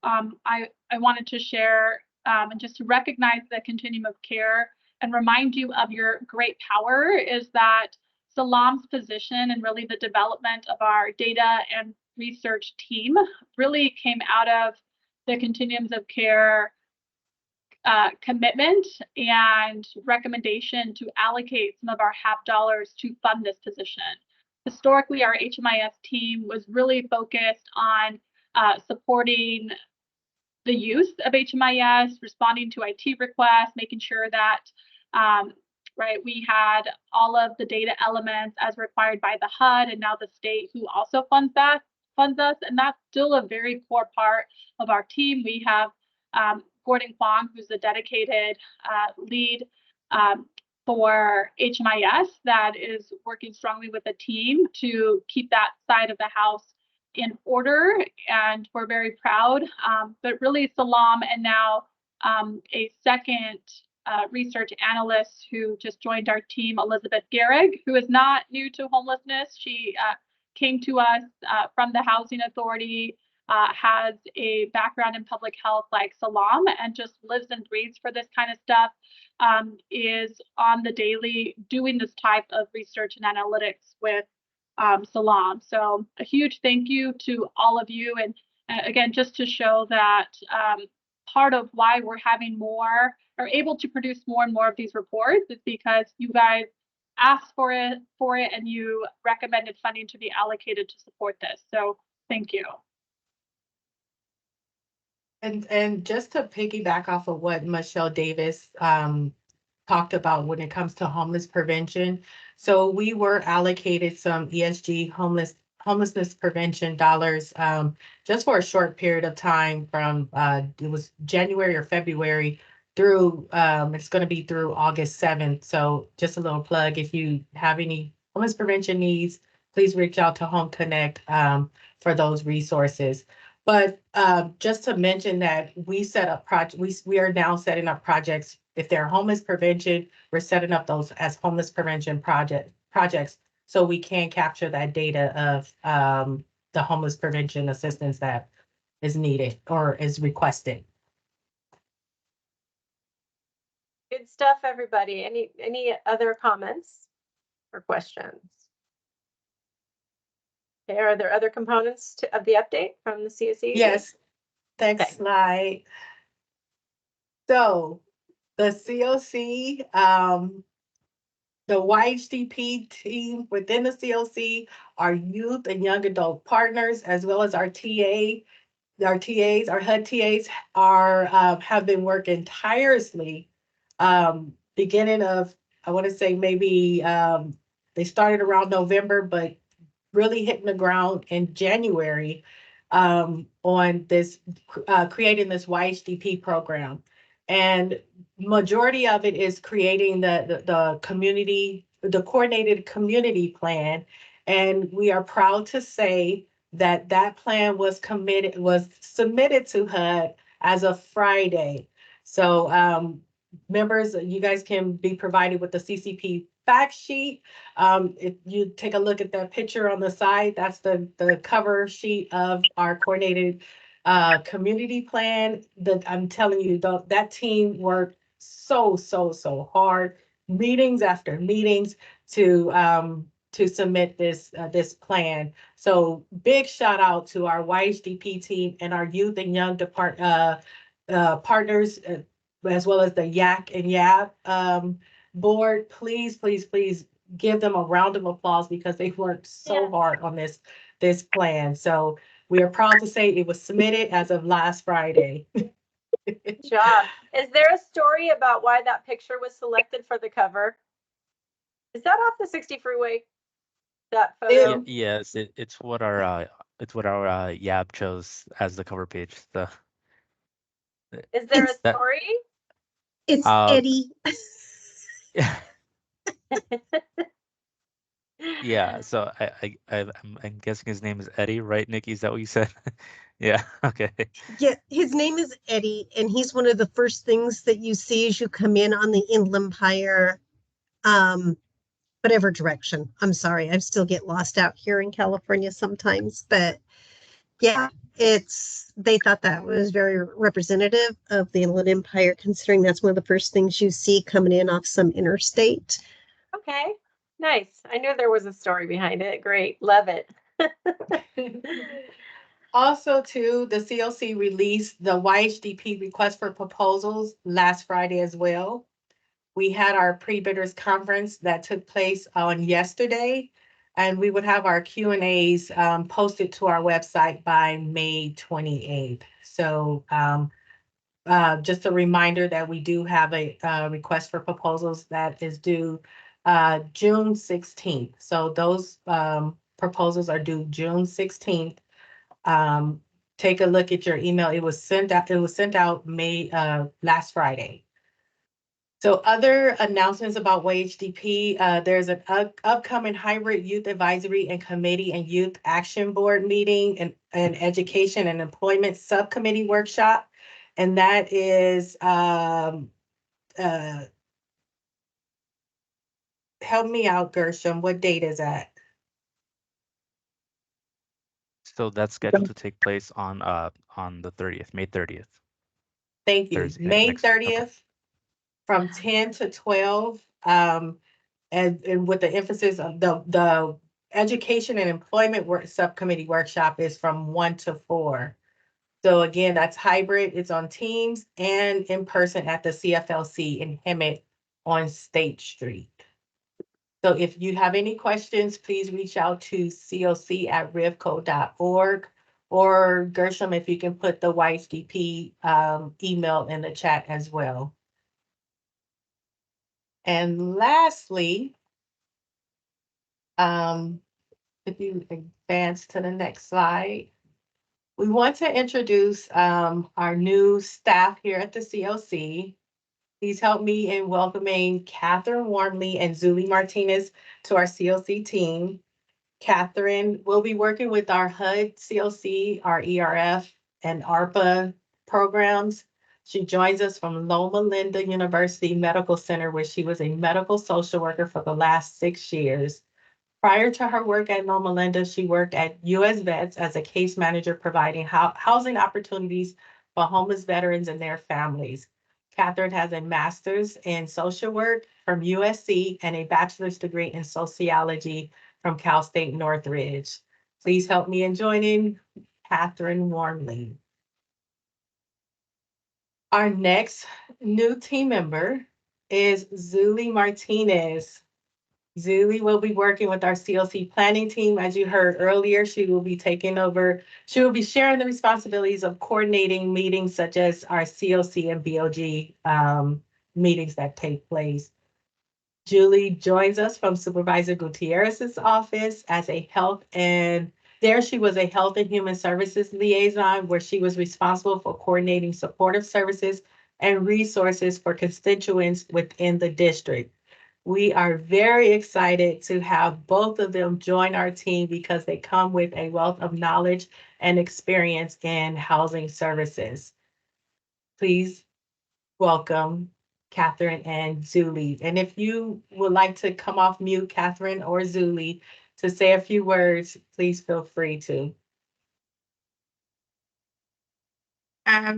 I wanted to share and just to recognize the continuum of care and remind you of your great power is that Salam's position and really the development of our data and research team really came out of the continuums of care commitment and recommendation to allocate some of our HAP dollars to fund this position. Historically, our HMIS team was really focused on supporting the use of HMIS, responding to IT requests, making sure that right, we had all of the data elements as required by the HUD and now the state who also funds us, and that's still a very core part of our team. We have Gordon Kwong, who's a dedicated lead for HMIS that is working strongly with the team to keep that side of the house in order, and we're very proud. But really, Salam and now a second research analyst who just joined our team, Elizabeth Gehrig, who is not new to homelessness. She came to us from the Housing Authority, has a background in public health like Salam, and just lives and breathes for this kind of stuff, is on the daily doing this type of research and analytics with Salam. So a huge thank you to all of you. And again, just to show that part of why we're having more or able to produce more and more of these reports is because you guys asked for it and you recommended funding to be allocated to support this. So thank you. And just to piggyback off of what Michelle Davis talked about when it comes to homeless prevention. So we were allocated some ESG homelessness prevention dollars just for a short period of time from it was January or February through it's going to be through August 7th. So just a little plug, if you have any homeless prevention needs, please reach out to Home Connect for those resources. But just to mention that we set up we are now setting up projects. If they're homeless prevention, we're setting up those as homeless prevention projects so we can capture that data of the homeless prevention assistance that is needed or is requested. Good stuff, everybody. Any other comments or questions? Okay, are there other components of the update from the CSE? Yes. Next slide. So the COC, the YHDP team within the COC, our youth and young adult partners, as well as our TAs, our HUD TAs have been working tirelessly. Beginning of, I want to say maybe they started around November, but really hitting the ground in January on this, creating this YHDP program. And majority of it is creating the coordinated community plan. And we are proud to say that plan was submitted to HUD as of Friday. So members, you guys can be provided with the CCP fact sheet. If you take a look at that picture on the side, that's the cover sheet of our coordinated community plan. That I'm telling you, that team worked so hard, meetings after meetings to submit this plan. So big shout out to our YHDP team and our youth and young partners, as well as the YAC and YAB board. Please give them a round of applause because they worked so hard on this plan. So we are proud to say it was submitted as of last Friday. Good job. Is there a story about why that picture was selected for the cover? Is that off the 60 freeway? That photo? Yes, it's what our YAB chose as the cover page. So Is there a It's, that story? it's Eddie. yeah. So I'm guessing his name is Eddie, right, Nikki? Is that what you said? Yeah. Okay. Yeah, his name is Eddie, and he's one of the first things that you see as you come in on the Inland Empire, whatever direction. I'm sorry, I still get lost out here in California sometimes, but yeah, they thought that was very representative of the Inland Empire, considering that's one of the first things you see coming in off some interstate. Okay, nice. I knew there was a story behind it. Great, love it. Also, too, the CLC released the YHDP request for proposals last Friday as well. We had our pre-bidders conference that took place on yesterday, and we would have our Q&As posted to our website by May 28th. So just a reminder that we do have a request for proposals that is due June 16th. So those proposals are due June 16th. Take a look at your email. It was sent out May last Friday. So other announcements about YHDP, there's an upcoming hybrid youth advisory and committee and youth action board meeting and education and employment subcommittee workshop. And that is, help me out, Gershom, what date is that? So that's scheduled to take place on the 30th, May 30th. Thank you. Thursday, May next. Okay. 30th from 10 to 12. And with the emphasis of the education and employment subcommittee workshop is from 1 to 4. So again, that's hybrid. It's on Teams and in person at the CFLC in Hemet on State Street. So if you have any questions, please reach out to coc@rivco.org, or Gershom, if you can put the YHDP email in the chat as well. And lastly, if you advance to the next slide, we want to introduce our new staff here at the CLC. Please help me in welcoming Catherine Warmley and Zulie Martinez to our CLC team. Catherine will be working with our HUD CLC, our ERF, and ARPA programs. She joins us from Loma Linda University Medical Center, where she was a medical social worker for the last 6 years. Prior to her work at Loma Linda, she worked at US Vets as a case manager, providing housing opportunities for homeless veterans and their families. Catherine has a master's in social work from USC and a bachelor's degree in sociology from Cal State Northridge. Please help me in joining Catherine Warmley. Our next new team member is Zulie Martinez. Zulie will be working with our CLC planning team. As you heard earlier, she will be taking over. She will be sharing the responsibilities of coordinating meetings such as our CLC and BOG meetings that take place. Julie joins us from Supervisor Gutierrez's office as a there she was a health and human services liaison, where she was responsible for coordinating supportive services and resources for constituents within the district. We are very excited to have both of them join our team because they come with a wealth of knowledge and experience in housing services. Please welcome Catherine and Zulie. And if you would like to come off mute, Catherine or Zulie, to say a few words, please feel free to.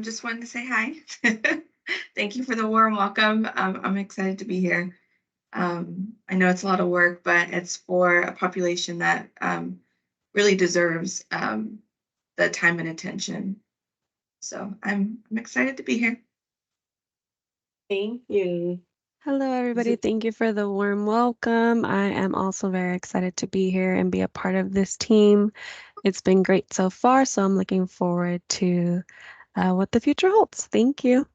Just wanted to say hi. Thank you for the warm welcome. I'm excited to be here. I know it's a lot of work, but it's for a population that really deserves the time and attention. So I'm excited to be here. Thank you. Hello, everybody. Thank you for the warm welcome. I am also very excited to be here and be a part of this team. It's been great so far, so I'm looking forward to what the future holds. Thank you.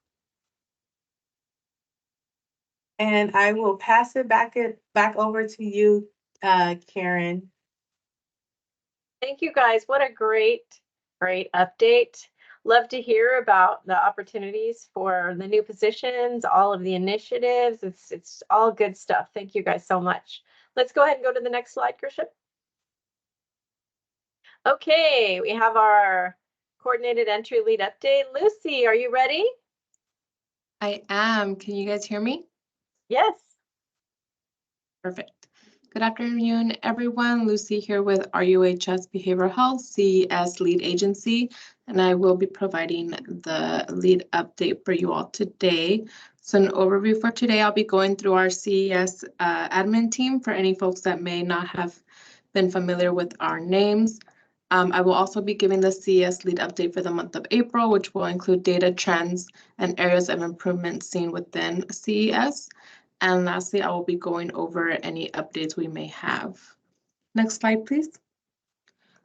And I will pass it back over to you, Karen. Thank you guys. What a great update. Love to hear about the opportunities for the new positions, all of the initiatives. It's all good stuff. Thank you guys so much. Let's go ahead and go to the next slide, Krisha. Okay, we have our coordinated entry lead update. Lucy, are you ready? I am. Can you guys hear me? Yes. Perfect. Good afternoon, everyone. Lucy here with RUHS Behavioral Health, CES Lead Agency, and I will be providing the lead update for you all today. So an overview for today, I'll be going through our CES admin team for any folks that may not have been familiar with our names. I will also be giving the CES lead update for the month of April, which will include data trends and areas of improvement seen within CES. And lastly, I will be going over any updates we may have. Next slide, please.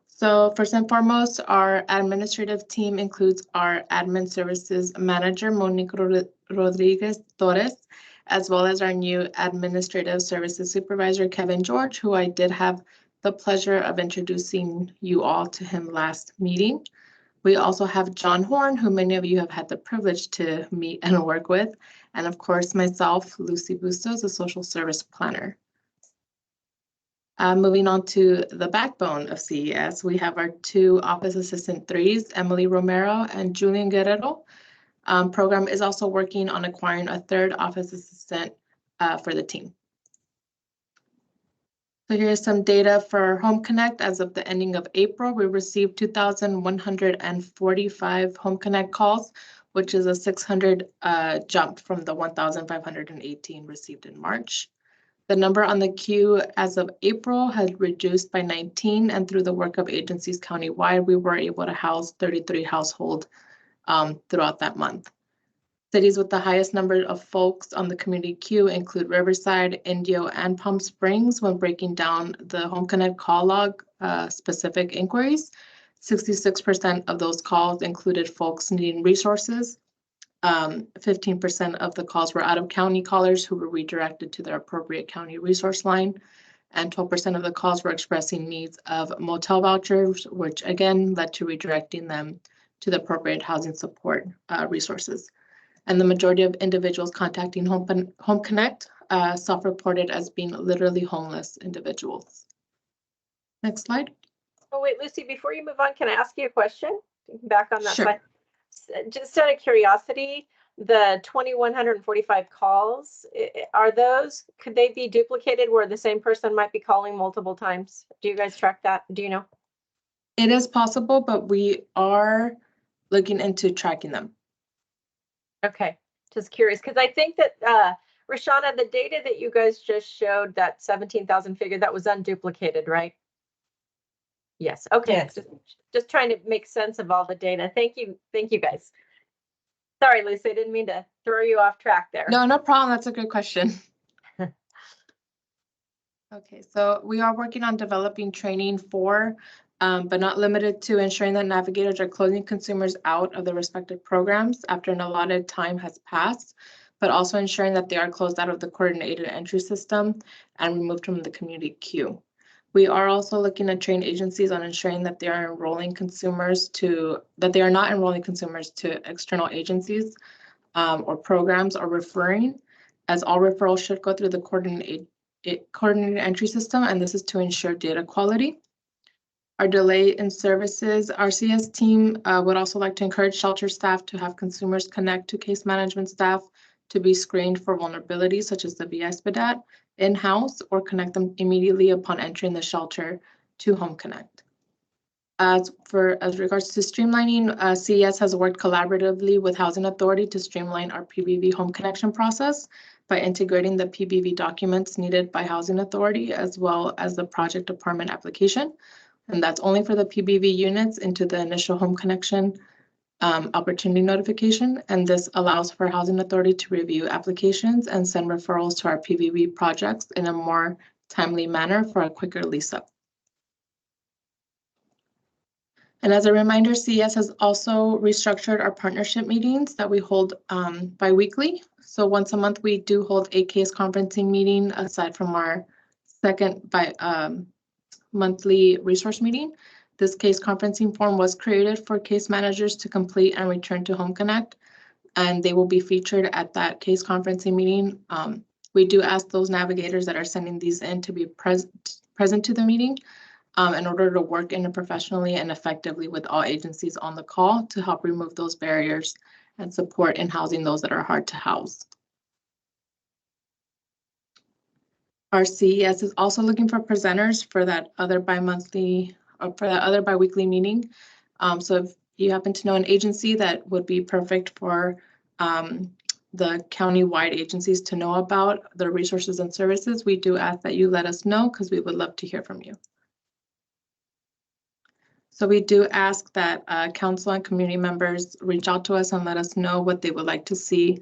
So first and foremost, our administrative team includes our admin services manager, Monique Rodriguez Torres, as well as our new administrative services supervisor, Kevin George, who I did have the pleasure of introducing you all to him last meeting. We also have John Horn, who many of you have had the privilege to meet and work with. And of course, myself, Lucy Bustos, a social service planner. Moving on to the backbone of CES, we have our two office assistant threes, Emily Romero and Julian Guerrero. Program is also working on acquiring a third office assistant for the team. So here's some data for Home Connect. As of the ending of April, we received 2,145 Home Connect calls, which is a 600 jump from the 1,518 received in March. The number on the queue as of April had reduced by 19, and through the work of agencies countywide, we were able to house 33 households throughout that month. Cities with the highest number of folks on the community queue include Riverside, Indio, and Palm Springs. When breaking down the Home Connect call log specific inquiries, 66% of those calls included folks needing resources. 15% of the calls were out-of-county callers who were redirected to their appropriate county resource line, and 12% of the calls were expressing needs of motel vouchers, which again led to redirecting them to the appropriate housing support resources. And the majority of individuals contacting Home Connect self-reported as being literally homeless individuals. Next slide. Oh, wait, Lucy, before you move on, can I ask you a question? Back on that Sure. slide. Just out of curiosity, the 2,145 calls, could they be duplicated where the same person might be calling multiple times? Do you guys track that? Do you know? It is possible, but we are looking into tracking them. Okay, just curious, because I think that Rashana, the data that you guys just showed, that 17,000 figure, that was unduplicated, right? Yes. Okay. Yes. Just trying to make sense of all the data. Thank you, guys. Sorry, Lucy, I didn't mean to throw you off track there. No, no problem. That's a good question. Okay, so we are working on developing training for, but not limited to, ensuring that navigators are closing consumers out of the respective programs after an allotted time has passed, but also ensuring that they are closed out of the coordinated entry system and removed from the community queue. We are also looking at train agencies on ensuring that they are not enrolling consumers to external agencies or programs or referring, as all referrals should go through the coordinated entry system, and this is to ensure data quality. Our delay in services, our CS team would also like to encourage shelter staff to have consumers connect to case management staff to be screened for vulnerabilities such as the VSPDAT in-house, or connect them immediately upon entering the shelter to Home Connect. As regards to streamlining, CES has worked collaboratively with Housing Authority to streamline our PBV home connection process by integrating the PBV documents needed by Housing Authority as well as the project department application. And that's only for the PBV units into the initial home connection opportunity notification. And this allows for Housing Authority to review applications and send referrals to our PBV projects in a more timely manner for a quicker lease up. And as a reminder, CES has also restructured our partnership meetings that we hold bi-weekly. So once a month, we do hold a case conferencing meeting aside from our second monthly resource meeting. This case conferencing form was created for case managers to complete and return to Home Connect, and they will be featured at that case conferencing meeting. We do ask those navigators that are sending these in to be present to the meeting in order to work interprofessionally and effectively with all agencies on the call to help remove those barriers and support in housing those that are hard to house. Our CES is also looking for presenters for that other bi-monthly or for that other bi-weekly meeting. So if you happen to know an agency that would be perfect for the county-wide agencies to know about the resources and services, we do ask that you let us know because we would love to hear from you. So we do ask that council and community members reach out to us and let us know what they would like to see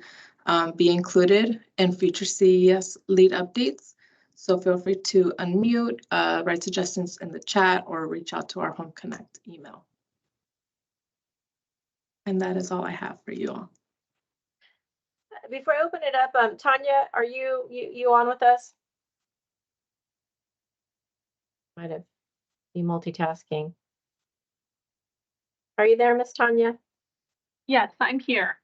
be included in future CES lead updates. So feel free to unmute, write suggestions in the chat, or reach out to our Home Connect email. And that is all I have for you all. Before I open it up, Tanya, are you on with us? Might have be multitasking. Are you there, Miss Tanya? Yes, I'm here.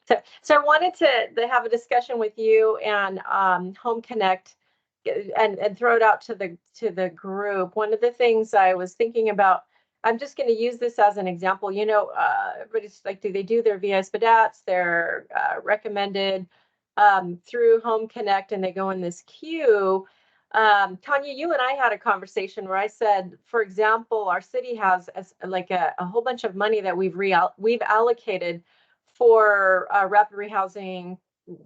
So I wanted to have a discussion with you and Home Connect and throw it out to the group. One of the things I was thinking about, I'm just going to use this as an example. You know, everybody's like, do they do their VI SPDATs? They're recommended through Home Connect, and they go in this queue. Tanya, you and I had a conversation where I said, for example, our city has a whole bunch of money that we've allocated for rapid rehousing,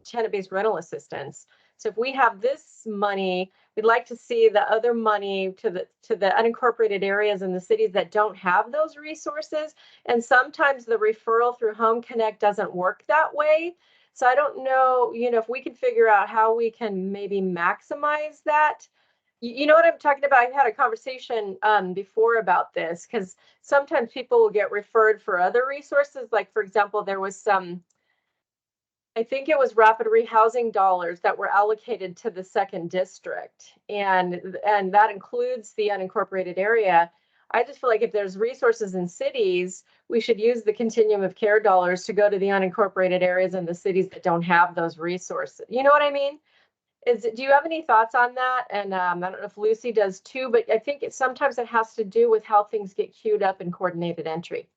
tenant-based rental assistance. So if we have this money, we'd like to see the other money to the unincorporated areas in the cities that don't have those resources. And sometimes the referral through Home Connect doesn't work that way. So I don't know, you know, if we can figure out how we can maybe maximize that. You know what I'm talking about? I've had a conversation before about this, because sometimes people will get referred for other resources. Like, for example, there was some, I think it was rapid rehousing dollars that were allocated to the 2nd district. And that includes the unincorporated area. I just feel like if there's resources in cities, we should use the continuum of care dollars to go to the unincorporated areas in the cities that don't have those resources. You know what I mean? Do you have any thoughts on that? And I don't know if Lucy does too, but I think sometimes it has to do with how things get queued up in coordinated entry.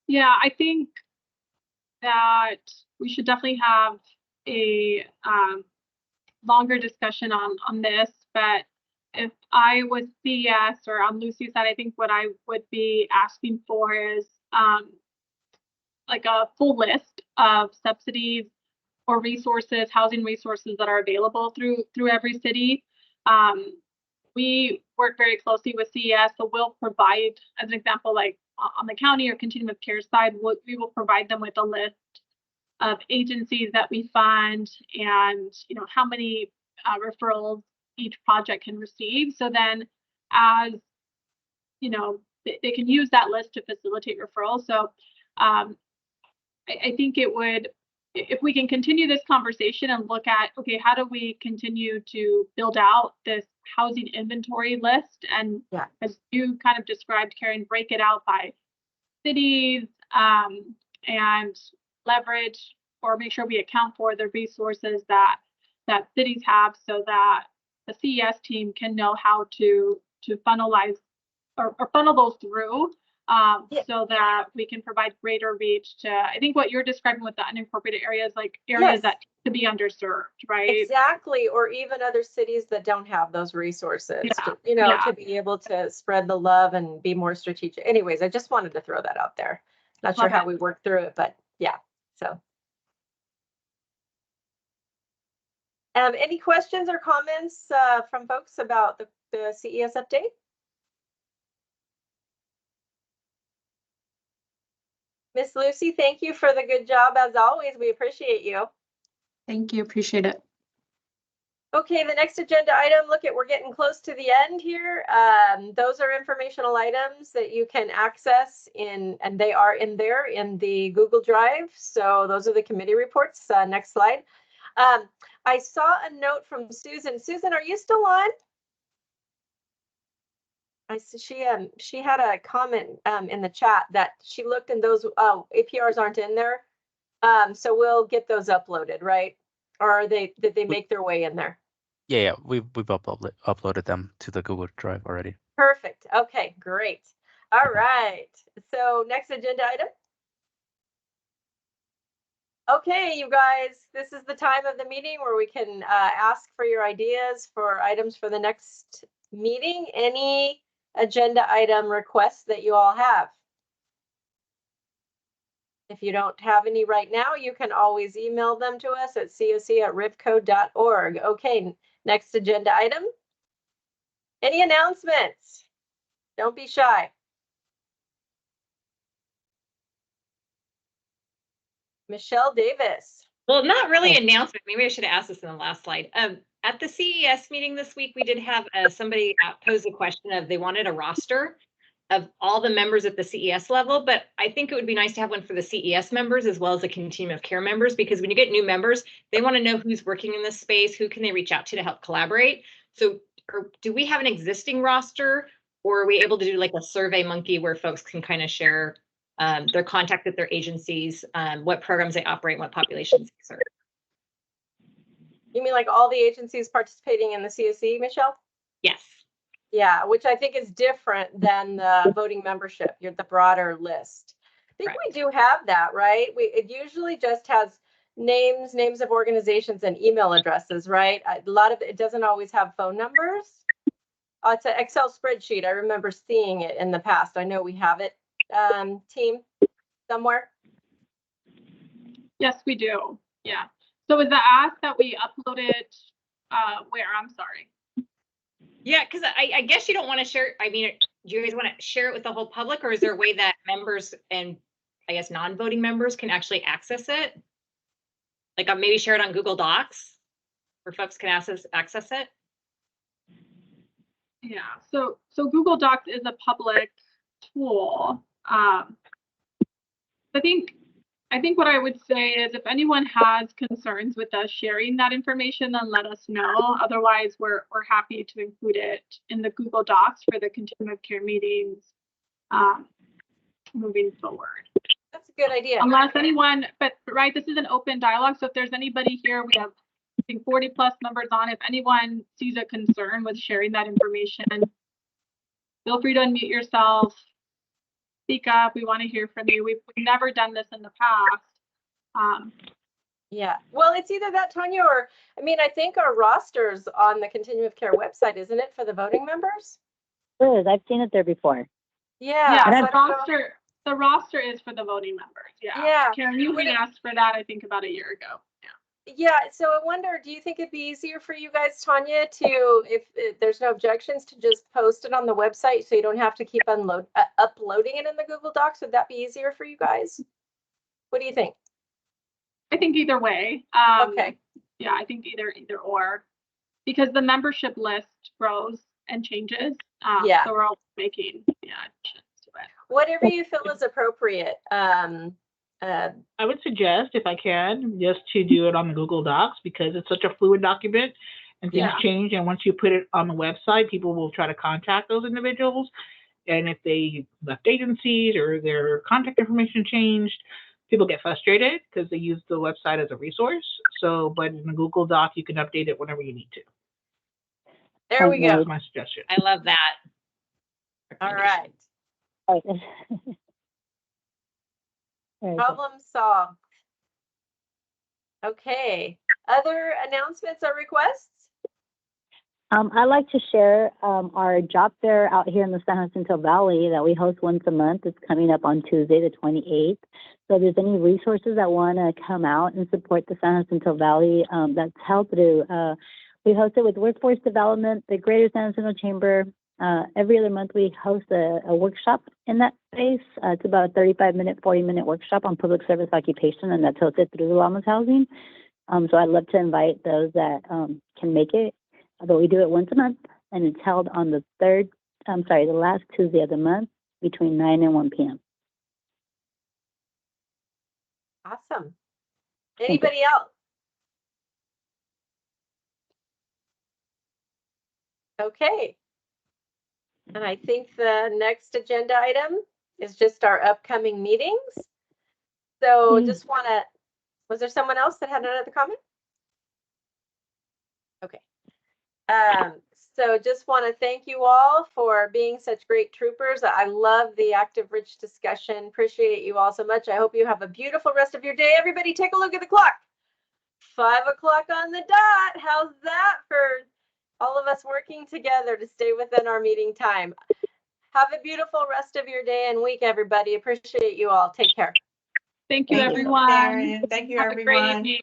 Yeah, I think that we should definitely have a longer discussion on this. But if I was CES or on Lucy's side, I think what I would be asking for is like a full list of subsidies or resources, housing resources that are available through every city. We work very closely with CES, so we'll provide, as an example, like on the county or continuum of care side, we will provide them with a list of agencies that we fund and, you know, how many referrals each project can receive. So then, as you know, they can use that list to facilitate referrals. So I think it would, if we can continue this conversation and look at, okay, how do we continue to build out this housing inventory list? And as you kind of described, Karen, break it out by cities and leverage or make sure we account for the resources that cities have, so that the CES team can know how to funnelize or funnel those through. So that we can provide greater reach to, I think what you're describing with the unincorporated areas, like areas that to be underserved, right? Exactly, or even other cities that don't have those resources, to be able to spread the love and be more strategic. Anyways, I just wanted to throw that out there. Not sure how we work through it, but yeah, so. Any questions or comments from folks about the CES update? Miss Lucy, thank you for the good job as always. We appreciate you. Thank you. Appreciate it. Okay, the next agenda item, we're getting close to the end here. Those are informational items that you can access and they are in there in the Google Drive. So those are the committee reports. Next slide. I saw a note from Susan. Susan, are you still on? She had a comment in the chat that she looked and those APRs aren't in there. So we'll get those uploaded, right? Or did they make their way in there? Yeah, we've uploaded them to the Google Drive already. Perfect. Okay, great. All right. So next agenda item. Okay, you guys, this is the time of the meeting where we can ask for your ideas for items for the next meeting. Any agenda item requests that you all have? If you don't have any right now, you can always email them to us at coc@rivco.org. Okay, next agenda item. Any announcements? Don't be shy. Michelle Davis. Well, not really an announcement. Maybe I should have asked this in the last slide. At the CES meeting this week, we did have somebody pose a question of they wanted a roster of all the members at the CES level, but I think it would be nice to have one for the CES members as well as the Continuum of Care members, because when you get new members, they want to know who's working in this space, who can they reach out to help collaborate. So do we have an existing roster, or are we able to do like a Survey Monkey where folks can kind of share their contact with their agencies, what programs they operate, what populations they serve? You mean like all the agencies participating in the CSE, Michelle? Yes. Yeah, which I think is different than the voting membership. You're the broader list. I think we do have that, right? It usually just has names of organizations and email addresses, right? A lot of it doesn't always have phone numbers. It's an Excel spreadsheet. I remember seeing it in the past. I know we have it, team, somewhere. Yes, we do. Yeah. So is the ask that we uploaded where? I'm sorry. Yeah, because I guess you don't want to share. I mean, do you guys want to share it with the whole public, or is there a way that members and I guess non-voting members can actually access it? Like maybe share it on Google Docs where folks can access it? Yeah, so Google Docs is a public tool. I think what I would say is if anyone has concerns with us sharing that information, then let us know. Otherwise, we're happy to include it in the Google Docs for the Continuum of Care meetings moving forward. That's a good idea. Unless anyone, but right, this is an open dialogue. So if there's anybody here, we have I think 40 plus members on. If anyone sees a concern with sharing that information, feel free to unmute yourself. Speak up. We want to hear from you. We've never done this in the past. Yeah, well, it's either that, Tanya, or I mean, I think our roster's on the Continuum of Care website, isn't it, for the voting members? It is. I've seen it there before. Yeah, the roster is for the voting members. Yeah. Karen, you had asked for that, I think, about a year ago. Yeah, so I wonder, do you think it'd be easier for you guys, Tanya, to, if there's no objections, to just post it on the website so you don't have to keep uploading it in the Google Docs? Would that be easier for you guys? What do you think? I think either way. Okay. Yeah, I think either or, because the membership list grows and changes. Yeah. So we're all making additions to it. Whatever you feel is appropriate. I would suggest, if I can, just to do it on the Google Docs because it's such a fluid document and things change. And once you put it on the website, people will try to contact those individuals. And if they left agencies or their contact information changed, people get frustrated because they use the website as a resource. So, but in a Google Doc, you can update it whenever you need to. There we go. That's my suggestion. I love that. All right. Problem solved. Okay. Other announcements or requests? I'd like to share our job fair out here in the San Jacinto Valley that we host once a month. It's coming up on Tuesday, the 28th. So if there's any resources that want to come out and support the San Jacinto Valley, that's help to. We host it with Workforce Development, the Greater San Jacinto Chamber. Every other month we host a workshop in that space. It's about a 35-minute, 40-minute workshop on public service occupation, and that's hosted through the Llamas Housing. So I'd love to invite those that can make it. But we do it once a month, and it's held on the the last Tuesday of the month between 9 and 1 p.m. Awesome. Anybody else? Okay. And I think the next agenda item is just our upcoming meetings. So just want to, was there someone else that had another comment? Okay. So just want to thank you all for being such great troopers. I love the active, rich discussion. Appreciate you all so much. I hope you have a beautiful rest of your day. Everybody take a look at the clock. 5 o'clock on the dot. How's that for all of us working together to stay within our meeting time? Have a beautiful rest of your day and week, everybody. Appreciate you all. Take care. Thank you, everyone. Thank you, Have a great everyone. evening.